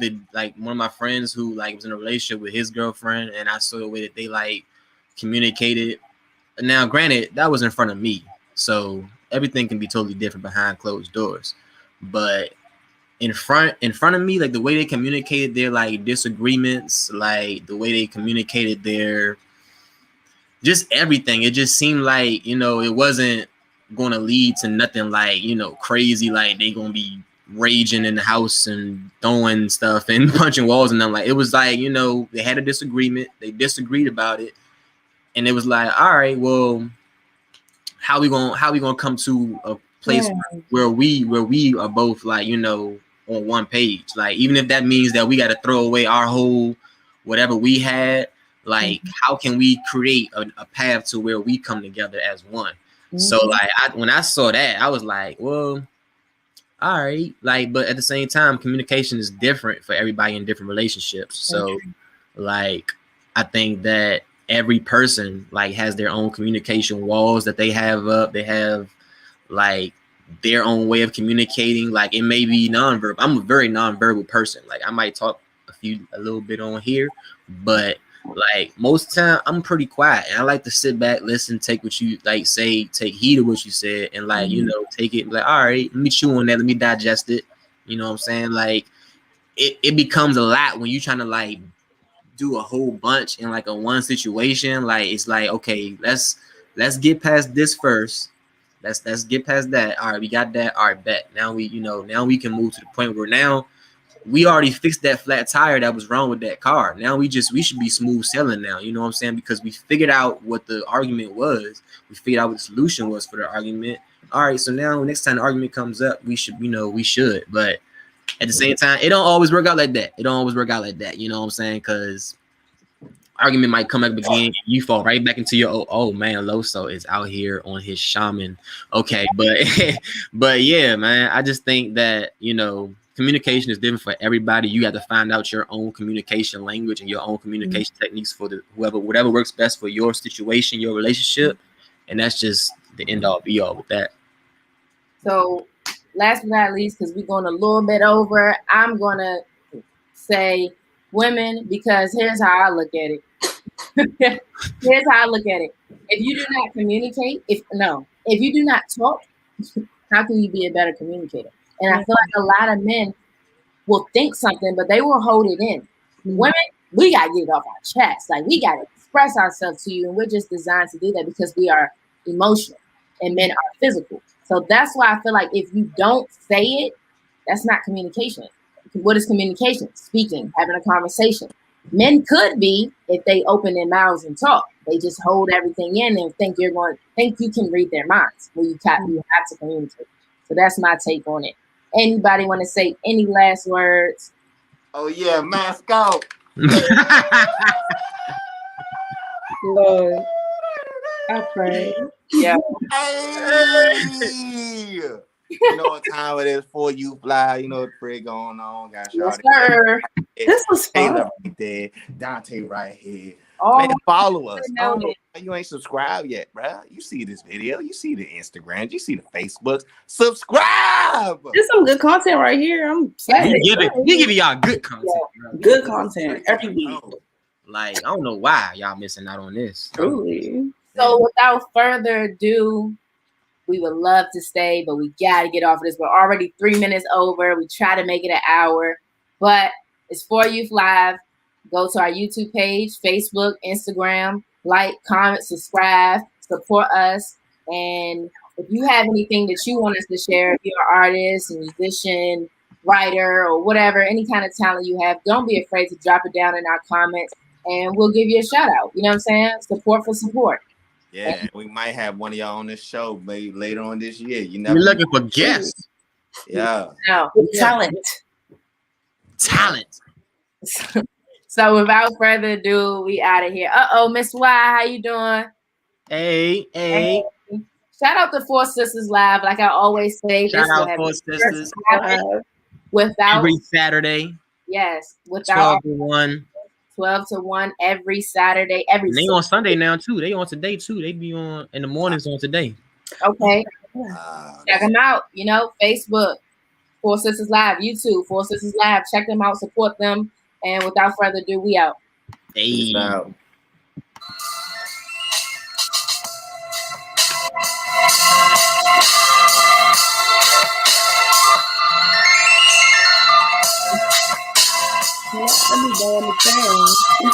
[SPEAKER 2] one of my friends who like was in a relationship with his girlfriend, and I saw the way that they like communicated. Now, granted, that was in front of me, so everything can be totally different behind closed doors. But in front of me, like the way they communicated their like disagreements, like the way they communicated their just everything, it just seemed like, you know, it wasn't going to lead to nothing like, you know, crazy, like they going to be raging in the house and throwing stuff and punching walls and nothing. Like, it was like, you know, they had a disagreement, they disagreed about it, and it was like, all right, well, how we gonna come to a place where we are both like, you know, on one page. Like, even if that means that we got to throw away our whole whatever we had, like how can we create a path to where we come together as one? So like when I saw that, I was like, well, all right. Like, but at the same time, communication is different for everybody in different relationships. So like, I think that every person like has their own communication walls that they have up. They have like their own way of communicating. Like, it may be nonverbal. I'm a very nonverbal person. Like, I might talk a little bit on here, but like most time I'm pretty quiet, and I like to sit back, listen, take what you like say, take heed of what you said, and like, you know, take it like, all right, let me chew on that, let me digest it. You know what I'm saying? Like, it becomes a lot when you're trying to like do a whole bunch in like a one situation. Like, it's like, okay, let's get past this first. Let's get past that. All right, we got that. All right, bet. Now we can move to the point where now we already fixed that flat tire that was wrong with that car. Now we should be smooth selling now. You know what I'm saying? Because we figured out what the argument was. We figured out what the solution was for the argument. All right, so now next time the argument comes up, we should. But at the same time, it don't always work out like that. You know what I'm saying? Because argument might come up again, you fall right back into your oh man, Loso is out here on his shaman. Okay, but yeah, man, I just think that, you know, communication is different for everybody. You have to find out your own communication language and your own communication techniques for whatever works best for your situation, your relationship, and that's just the end all be all with that.
[SPEAKER 1] So last but not least, because we're going a little bit over, I'm gonna say women, because here's how I look at it. Here's how I look at it. If you do not communicate, if you do not talk, how can you be a better communicator? And I feel like a lot of men will think something, but they will hold it in. Women, we got to get it off our chest. Like, we got to express ourselves to you, and we're just designed to do that because we are emotional and men are physical. So that's why I feel like if you don't say it, that's not communication. What is communication? Speaking, having a conversation. Men could be, if they open their mouths and talk. They just hold everything in and think you can read their minds. Well, you have to communicate. So that's my take on it. Anybody want to say any last words?
[SPEAKER 3] Oh yeah, mask out.
[SPEAKER 4] Lord, I pray.
[SPEAKER 1] Yeah.
[SPEAKER 3] Hey! You know what time it is for you, fly. You know what the frig going on. Got
[SPEAKER 1] Yes, sir.
[SPEAKER 4] This was fun.
[SPEAKER 3] Taylor right there, Dante right here.
[SPEAKER 1] Oh,
[SPEAKER 3] man, follow us.
[SPEAKER 1] I know
[SPEAKER 3] You ain't subscribed yet, bro. You see this video, you see the Instagram, you see the Facebooks. Subscribe.
[SPEAKER 4] There's some good content right here. I'm excited.
[SPEAKER 2] We giving y'all good content.
[SPEAKER 4] Yeah. Good content every week.
[SPEAKER 2] Like, I don't know why y'all missing out on this.
[SPEAKER 4] Truly.
[SPEAKER 1] So without further ado, we would love to stay, but we gotta get off of this. We're already 3 minutes over. We try to make it an hour, but it's For Youth Live. Go to our YouTube page, Facebook, Instagram, like, comment, subscribe, support us. And if you have anything that you want us to share, if you're an artist, a musician, writer, or whatever, any kind of talent you have, don't be afraid to drop it down in our comments and we'll give you a shout out. You know what I'm saying? Support for support.
[SPEAKER 3] Yeah, and we might have one of y'all on this show maybe later on this year. You know,
[SPEAKER 2] we're looking for guests.
[SPEAKER 3] Yeah.
[SPEAKER 1] No.
[SPEAKER 4] Talent.
[SPEAKER 1] So without further ado, we out of here. Miss Y, how you doing?
[SPEAKER 2] Hey.
[SPEAKER 1] Shout out to Four Sisters Live. Like I always say,
[SPEAKER 2] Shout out Four Sisters.
[SPEAKER 1] Without
[SPEAKER 2] every Saturday.
[SPEAKER 1] Yes. Without
[SPEAKER 2] 12 to 1.
[SPEAKER 1] 12 to 1 every Saturday.
[SPEAKER 2] And they on Sunday now too. They on today too. They be on in the mornings on today.
[SPEAKER 1] Okay. Check them out. You know, Facebook, Four Sisters Live, YouTube, Four Sisters Live. Check them out, support them. And without further ado, we out.
[SPEAKER 2] Hey.
[SPEAKER 3] Out.
[SPEAKER 4] Let me go on the thing.